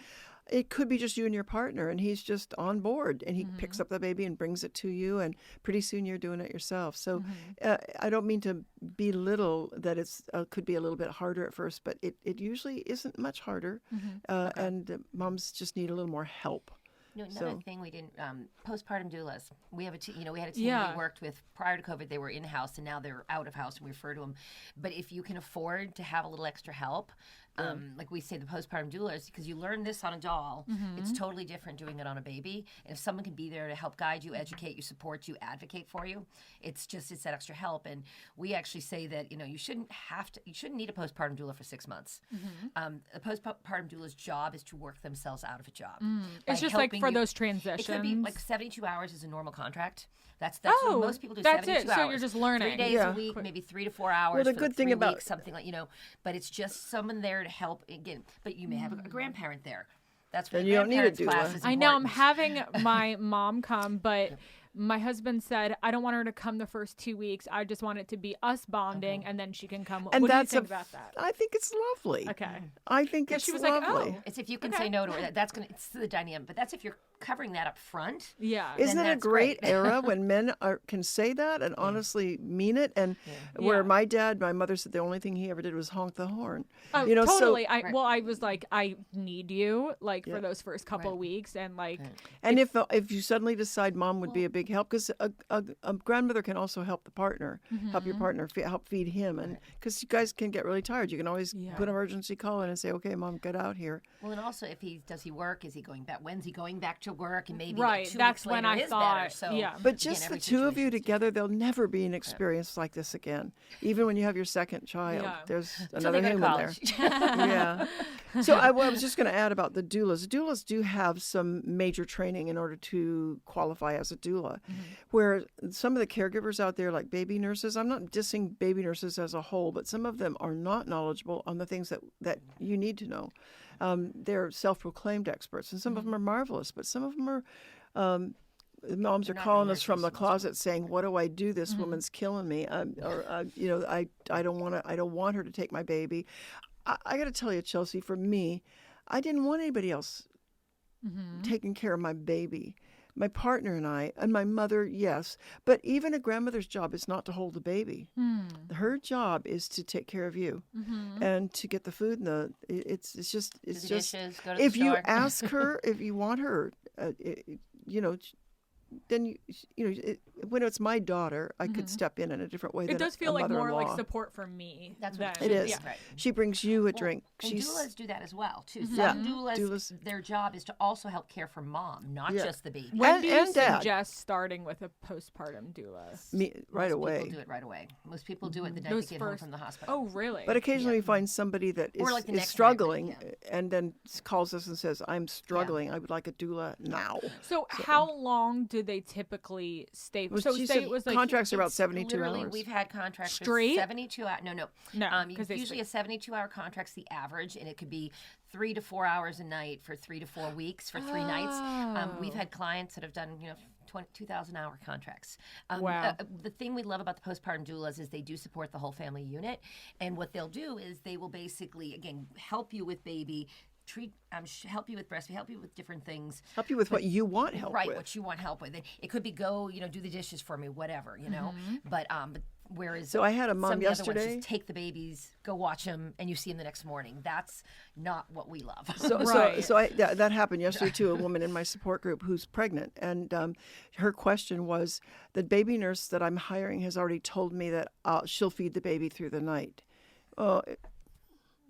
it could be just you and your partner, and he's just on board, and he picks up the baby and brings it to you, and pretty soon you're doing it yourself. So I don't mean to belittle that it's could be a little bit harder at first, but it usually isn't much harder, and moms just need a little more help. Another thing we didn't postpartum doulas. We have we had a team we worked with prior to COVID. They were in house and now they're out of house, and we refer to them. But if you can afford to have a little extra help, like we say, the postpartum doulas, because you learn this on a doll. It's totally different doing it on a baby. And if someone can be there to help guide you, educate you, support you, advocate for you, it's that extra help. And we actually say that, you shouldn't need a postpartum doula for 6 months. A postpartum doula's job is to work themselves out of a job. It's just like for those transitions. It could be like 72 hours is a normal contract. That's what most people do. That's 72 it. hours. So you're just learning 3 days a week, maybe 3 to 4 hours. Well, the for good 3 thing about weeks, something like but it's just someone there to help again. But you may have a grandparent there. That's what you don't need a doula. Class is I know I'm important. having my mom come, but my husband said I don't want her to come the first 2 weeks. I just want it to be us bonding, and then she can come. And what do you that's think about that? I think it's lovely. Okay. I think it's she was lovely. like, oh. It's if you can say no to her. It's the dynamic. But that's if you're covering that up front. Yeah. Isn't it a that's great great. era when men can say that and honestly mean it? And where my mother said the only thing he ever did was honk the horn. Oh, totally. So, I was like, I need you, for those first couple of weeks, and And if you suddenly decide mom would be a big help, because a grandmother can also help the partner, help your partner, help feed him, and because you guys can get really tired, you can always put an emergency call in and say, okay, mom, get out here. Well, and also does he work? Is he going back? When's he going back to work? And maybe right. 2 That's weeks later when I is thought. Better. So, yeah. But just the two of you together, there'll never be an experience like this again. Even when you have your second child, there's another human there. Yeah. So I was just going to add about the doulas. Doulas do have some major training in order to qualify as a doula, where some of the caregivers out there, like baby nurses, I'm not dissing baby nurses as a whole, but some of them are not knowledgeable on the things that you need to know. They're self-proclaimed experts, and some of them are marvelous, but some of them are moms are calling us from the closet saying, what do I do? This woman's killing me. I don't want her to take my baby. I got to tell you, Chelsea, for me, I didn't want anybody else taking care of my baby. My partner and I, and my mother, yes. But even a grandmother's job is not to hold the baby. Her job is to take care of you and to get the food and it's just dishes, go to if the you store. ask her, if you want her, then when it's my daughter, I could step in a different way. It than does feel like more mother-in-law. like support for me. That's what it is. Yeah. Right. She brings you a drink. And doulas do that as well, too. Yeah. Some doulas, their job is to also help care for mom, not just the baby. When do you and dad. suggest starting with a postpartum doula? Right Most away. people do it right away. Most people do it the night Those they get home first- from the hospital. Oh, really? But occasionally we find somebody that Or like the is next struggling night, and then calls us and says, I'm struggling. I would like a doula now. So how long do they typically stay? Well, So she say said it was like contracts are about 72 Literally, hours. we've had contracts Straight? for 72 hours. No. because they Usually a 72-hour contract's the average, and it could be 3 to 4 hours a night for 3 to 4 weeks for 3 nights. We've had clients that have done 2,000-hour contracts. Wow. The thing we love about the postpartum doulas is they do support the whole family unit, and what they'll do is they will basically, again, help you with baby, help you with breastfeeding, help you with different things. Help you with what you want help right, with. what you want help with. It could be do the dishes for me, whatever, But whereas So I had a mom some of the other yesterday. ones just take the babies, go watch them, and you see them the next morning. That's not what we love. That happened yesterday to a woman in my support group who's pregnant, and her question was, the baby nurse that I'm hiring has already told me that she'll feed the baby through the night.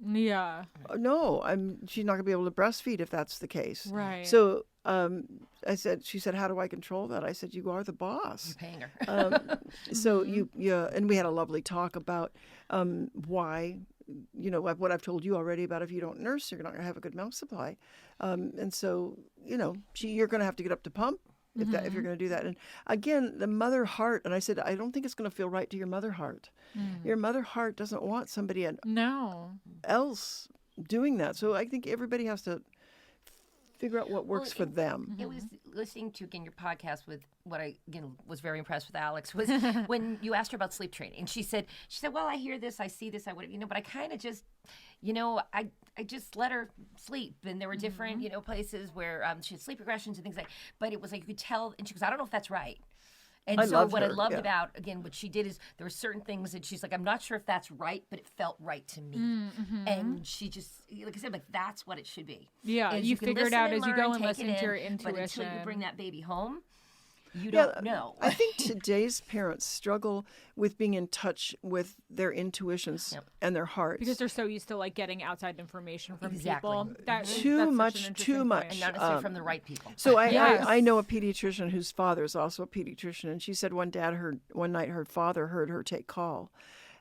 Yeah. No, she's not going to be able to breastfeed if that's the case. Right. So she said, how do I control that? I said, you are the boss. You're paying her. So and we had a lovely talk about why, what I've told you already about if you don't nurse, you're not going to have a good milk supply. And so, you're going to have to get up to pump if you're going to do that. And again, the mother heart, and I said, I don't think it's going to feel right to your mother heart. Your mother heart doesn't want somebody else doing that. So I think everybody has to figure out what works for them. It was listening to, again, your podcast with what I, again, was very impressed with Alex was when you asked her about sleep training. And she said, well, I hear this, I see this, I would, but I kind of just, I just let her sleep. And there were different, places where she had sleep regressions and things like, but it was like you could tell, and she goes, I don't know if that's right. And I loved about, again, what she did is there were certain things that she's like, I'm not sure if that's right, but it felt right to me. And she just, like I said, that's what it should be. Yeah, you can figure it listen out and as you go learn, and take listen it to your in, intuition. But until you bring that baby home, You don't know. I think today's parents struggle with being in touch with their intuitions and their hearts. Because they're so used to like getting outside information from people. Too much. And not necessarily from the right people. So I know a pediatrician whose father is also a pediatrician, and she said one night her father heard her take call.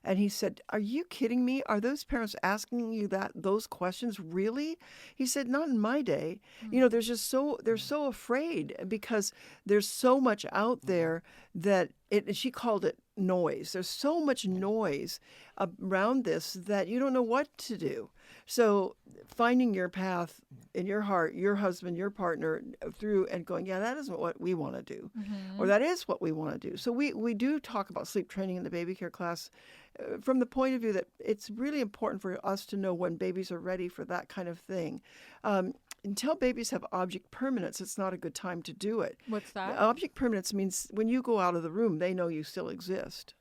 And he said, "Are you kidding me? Are those parents asking you those questions really?" He said, "Not in my day. You know, they're so afraid because there's so much out there that she called it noise. There's so much noise around this that you don't know what to do. So finding your path in your heart, your husband, your partner through and going, yeah, that isn't what we want to do, or that is what we want to do. So we do talk about sleep training in the baby care class from the point of view that it's really important for us to know when babies are ready for that kind of thing. Until babies have object permanence, it's not a good time to do it. What's that? Object permanence means when you go out of the room, they know you still exist.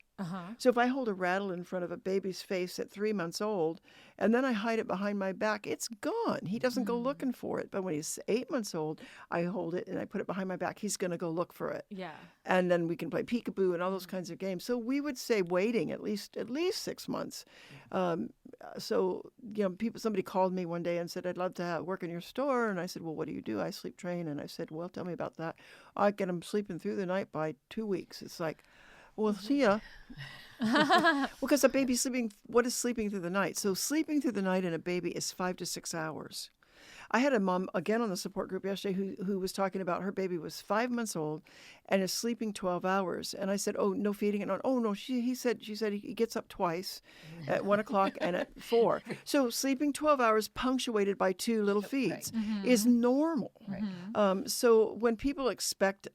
So if I hold a rattle in front of a baby's face at 3 months old, and then I hide it behind my back, it's gone. He doesn't go looking for it. But when he's 8 months old, I hold it and I put it behind my back. He's going to go look for it. Yeah. And then we can play peekaboo and all those kinds of games. So we would say waiting at least 6 months. So somebody called me one day and said, "I'd love to work in your store." And I said, "Well, what do you do?" "I sleep train." And I said, "Well, tell me about that." "I get them sleeping through the night by 2 weeks." It's like, well, see ya. Well, because a baby sleeping, what is sleeping through the night? So sleeping through the night in a baby is 5 to 6 hours. I had a mom, again on the support group yesterday, who was talking about her baby was 5 months old and is sleeping 12 hours. And I said, "Oh, no feeding it on." "Oh, no." She said he gets up twice at 1 o'clock and at 4. So sleeping 12 hours punctuated by 2 little feeds is normal. So when people expect,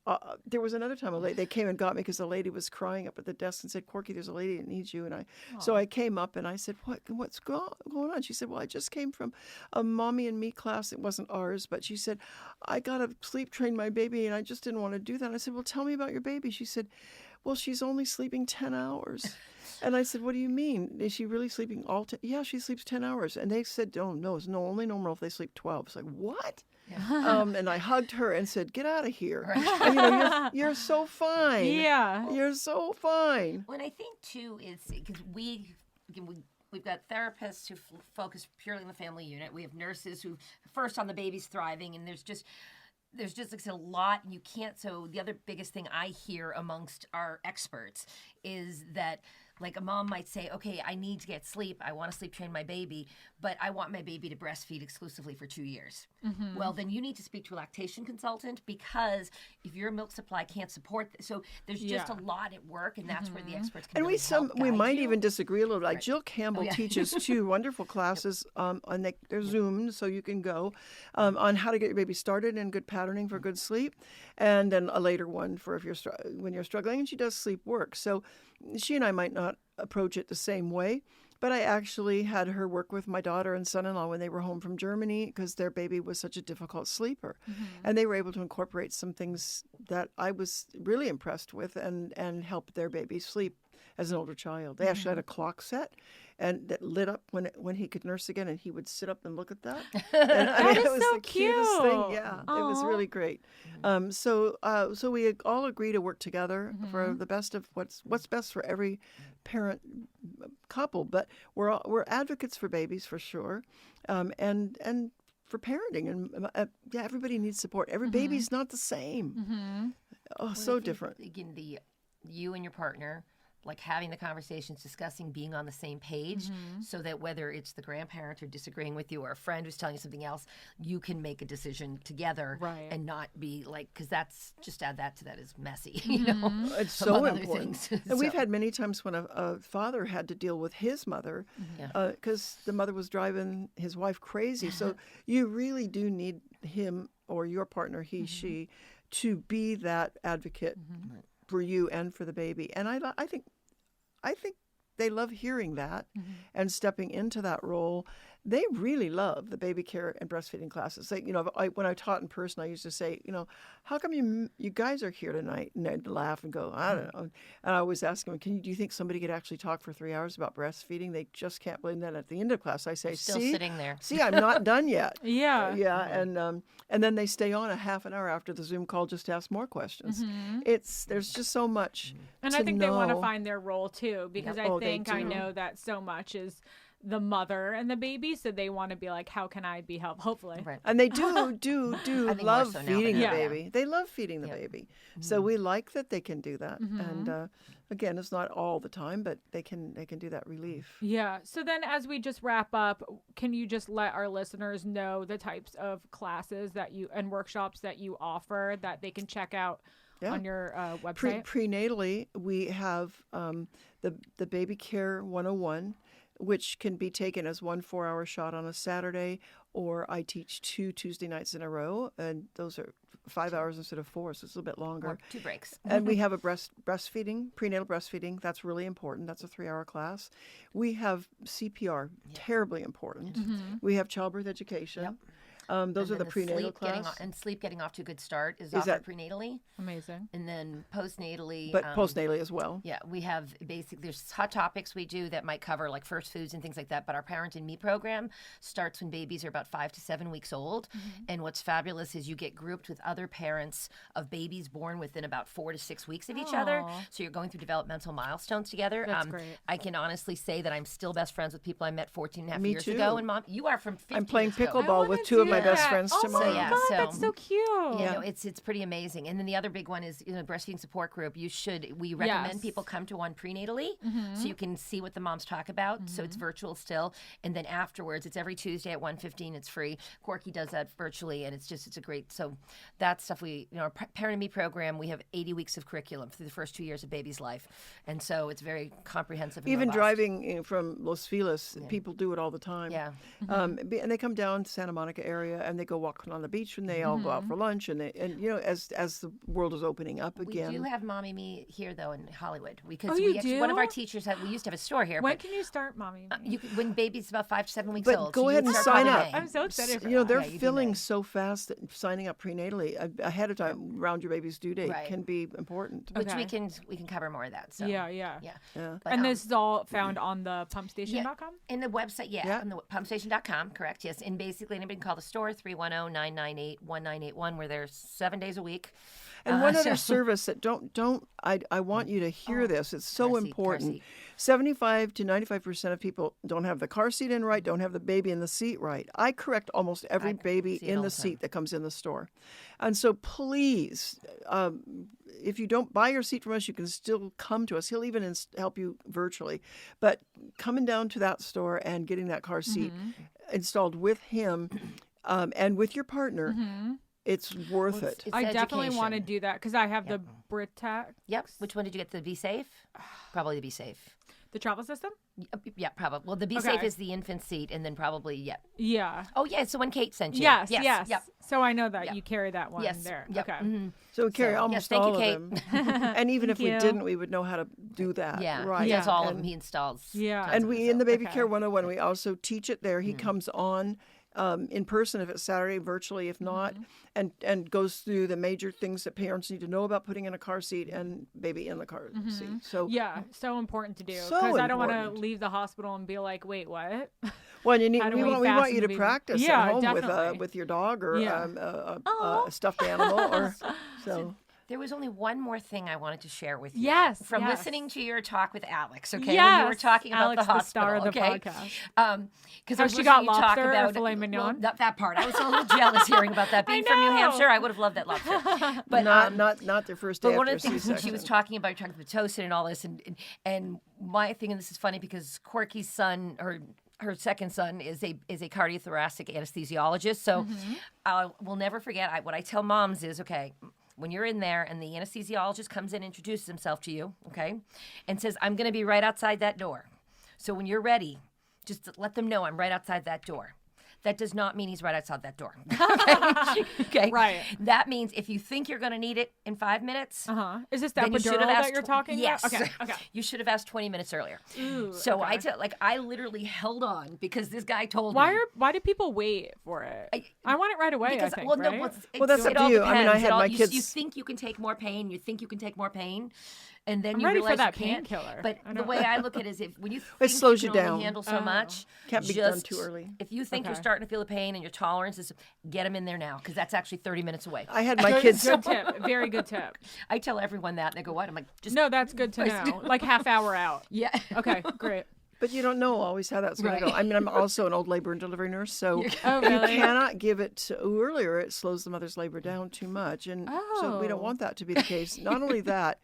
there was another time they came and got me because the lady was crying up at the desk and said, "Corky, there's a lady that needs you." And so I came up and I said, "What's going on?" She said, "Well, I just came from a mommy and me class." It wasn't ours, but she said, "I got to sleep train my baby and I just didn't want to do that." And I said, "Well, tell me about your baby." She said, "Well, she's only sleeping 10 hours. And I said, "What do you mean? Is she really sleeping all 10? "Yeah, she sleeps 10 hours. And they said, "Oh, no, it's only normal if they sleep 12. It's like, what? Yeah. And I hugged her and said, "Get out of here. And, you're so fine. Yeah. You're so fine." Well, and I think, too, is because we've got therapists who focus purely on the family unit. We have nurses who first on the baby's thriving, and there's just like a lot, and you can't. So the other biggest thing I hear amongst our experts is that, like, a mom might say, "Okay, I need to get sleep. I want to sleep train my baby, but I want my baby to breastfeed exclusively for 2 years." Well, then you need to speak to a lactation consultant, because if your milk supply can't support so there's just a lot at work, and that's where the experts can really help we might you. even disagree a little. Like Jill Campbell teaches 2 wonderful classes on they're Zoomed, so you can go on how to get your baby started in good patterning for good sleep, and then a later one for when you're struggling. And she does sleep work, so she and I might not approach it the same way, but I actually had her work with my daughter and son-in-law when they were home from Germany because their baby was such a difficult sleeper. And they were able to incorporate some things that I was really impressed with and help their baby sleep as an older child. They actually had a clock set and that lit up when he could nurse again, and he would sit up and look at that. And, That is it was so the cutest cute. thing. Yeah, it was really great. So we all agree to work together for the best of what's best for every parent couple. But we're advocates for babies for sure, and for parenting, and everybody needs support. Every baby's not the same. Oh, so different. Again, you and your partner, like having the conversations, discussing, being on the same page, so that whether it's the grandparent or disagreeing with you or a friend who's telling you something else, you can make a decision together and not be like, because that's just add that to that is messy, It's so important. And we've had many times when a father had to deal with his mother because the mother was driving his wife crazy. So you really do need him or your partner, he, she, to be that advocate for you and for the baby. And I think they love hearing that and stepping into that role. they really love the baby care and breastfeeding classes. They, when I taught in person, I used to say, how come you guys are here tonight? And they'd laugh and go, I don't know. And I always ask them, do you think somebody could actually talk for 3 hours about breastfeeding? They just can't believe that. At the end of class, I say, still sitting there. See, I'm not done yet. Yeah. And then they stay on a half an hour after the Zoom call just to ask more questions. There's just so much. And I think they want to find their role too, because I think I know that so much is the mother and the baby, so they want to be like, how can I be helpful? Hopefully. Right. And they do love feeding the baby. They love feeding the baby. So we like that they can do that. And again, it's not all the time, but they can do that relief. Yeah. So then as we just wrap up, can you just let our listeners know the types of classes that you and workshops that you offer that they can check out on your website? Prenatally, we have the Baby Care 101, which can be taken as 1 4-hour shot on a Saturday, or I teach 2 Tuesday nights in a row, and those are 5 hours instead of 4, so it's a little bit longer. 2 breaks. And we have a breastfeeding, prenatal breastfeeding. That's really important. That's a 3-hour class. We have CPR, terribly important. We have childbirth education. Those are the prenatal class. Sleep getting off to a good start is offered prenatally. Amazing. And then postnatally. But postnatally as well. Yeah, we have there's hot topics we do that might cover like first foods and things like that. But our Parent and Me program starts when babies are about 5 to 7 weeks old. And what's fabulous is you get grouped with other parents of babies born within about 4 to 6 weeks of each other. So you're going through developmental milestones together. That's great. I can honestly say that I'm still best friends with people I met 14 and a half Me years too. ago. And Mom, you are from 15 I'm playing years ago. pickleball with 2 of my best friends tomorrow. Oh my God, that's so cute. It's pretty amazing. And then the other big one is breastfeeding support group. We recommend people come to one prenatally so you can see what the moms talk about. So it's virtual still. And then afterwards, it's every Tuesday at 1:15. It's free. Corky does that virtually, and it's a great. So that stuff our Parent and Me program, we have 80 weeks of curriculum through the first 2 years of baby's life, and so it's very comprehensive. And even robust. driving from Los Feliz, people do it all the time. Yeah. And they come down to Santa Monica area and they go walking on the beach, and they all go out for lunch, and as the world is opening up again. We do have Mommy Me here though in Hollywood because do? one of our teachers we used to have a store here. When can you start Mommy Me? When baby's about 5 to 7 weeks but old. go ahead and sign up. I'm so excited for that. They're filling so fast that signing up prenatally ahead of time around your baby's due date can be important. Which we can cover more of that. So. Yeah. But, and this is all found on the pumpstation.com? In the website, on the pumpstation.com, correct, yes. And basically anybody can call the store, 310-998-1981. We're there 7 days a week. And one other service that I want you to hear this. It's so important. 75 to 95% of people don't have the car seat in right, don't have the baby in the seat right. I correct almost every baby in the seat that comes in the store. And so please, if you don't buy your seat from us, you can still come to us. He'll even help you virtually. But coming down to that store and getting that car seat installed with him and with your partner, it's worth it. I definitely want to do that because I have the Britax. Yep. Which one did you get? The Be Safe? Probably the Be Safe. The travel system? Yeah, probably. Well, the Be Safe is the infant seat, and then probably, Yeah. Oh, yeah, so when Kate sent you. Yes. Yep. So I know that you carry that one there. Yep. Okay. So we carry almost all of Kate. them. And even if we didn't, we would know how to do that. Yeah, right. He does all of them. He installs. Yeah. And we, in the Baby Care 101, we also teach it there. He comes on in person if it's Saturday, virtually if not, and goes through the major things that parents need to know about putting in a car seat and baby in the car seat. So so important to do because so I don't want to leave the hospital and be like, wait, what? Well, we want you to practice at home definitely. with your dog or a stuffed animal or so. There was only one more thing I wanted to share with you. Yes. From listening to your talk with Alex, okay? Yes. When you were talking about Alex, the hospital, star of the okay? podcast. Because she got lobster or filet mignon? Well, not that part. I was a little jealous hearing about that. Being from New Hampshire, I would have loved that lobster. But not their first day But one after of the things when C-section. she was talking about Pitocin and all this, and my thing, and this is funny because Corky's son, her second son is a cardiothoracic anesthesiologist. So we'll never forget. What I tell moms is, okay, when you're in there and the anesthesiologist comes in and introduces himself to you, okay, and says, I'm going to be right outside that door. So when you're ready, just let them know I'm right outside that door. that does not mean he's right outside that door. Okay. Right. That means if you think you're going to need it in 5 minutes, is this the then you should epidural have asked that you're talking yes. about? Okay. You should have asked 20 minutes earlier. Ooh, so okay. I literally held on because this guy told Why me. why do people wait for it? I want it right away. Because, I think, well, right? no, that's it up all to you. I mean, I depends. had my kids. You think you can take more pain. You think you can take more pain, and then I'm you ready realize for that you can't. painkiller. But the way I look at it is, if when you think It slows you you can down. only handle so much, Can't be done too early. If you think you're Okay. starting to feel the pain and your tolerance is, get them in there now because that's actually 30 minutes away. I had my Good, kids. good tip. Very good tip. I tell everyone that and they go, "What?" I'm like, "Just No, that's good to know. Like half hour out. yeah." Okay, great. But you don't know always how that's going to go. I mean, I'm also an old labor and delivery nurse, so Oh, you really? cannot give it earlier. It slows the mother's labor down too much, and so we don't Oh. want that to be the case. Not only that,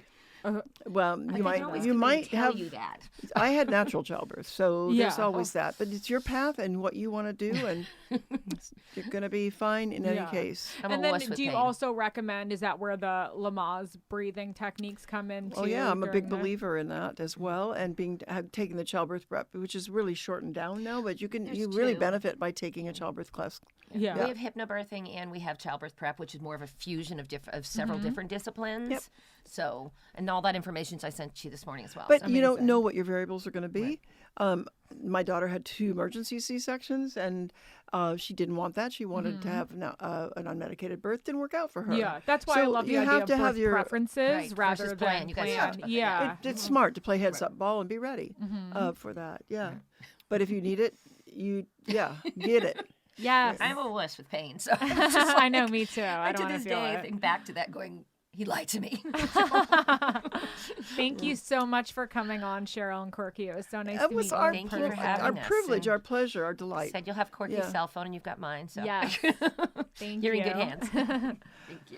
well, But you they can always you come in and might tell have. you that. I had natural childbirth, so there's Yeah. always that. But it's your path and what you want to do, and you're going to be fine in any Yeah. case. I'm And a then wuss with do you pain. also recommend, is that where the Lamaze breathing techniques come in too? Oh yeah, I'm a big during the- believer in that as well, and taking the childbirth prep, which is really shortened down now. But you really two. benefit by taking a childbirth class. Yeah. We have hypnobirthing and we have childbirth prep, which is more of a fusion of several different disciplines. Yep. So, and all that information I sent you this morning as well. But So- you don't know what your variables are going to be. My daughter had 2 emergency C-sections, and she didn't want that. She wanted to have an unmedicated birth. Didn't work out for her. Yeah, that's why I So love the you idea have of to birth have your. preferences Right, rather versus than plan. You guys plan. talked about that, Yeah. It's smart to play heads up ball and be ready for that. Yeah, but if you need it, get it. Yes. I'm a wuss with pain. So I know, me too. I to don't want this to feel day, I it. think back to that going, he lied to me. Thank you so much for coming on, Cheryl and Corky. It was so nice That to was meet our, you. Thank you for having our us, privilege, and- our pleasure, our delight. Said you'll have Corky's Yeah. cell phone and you've got mine. So Yes. Thank you're you. in good hands. Thank you.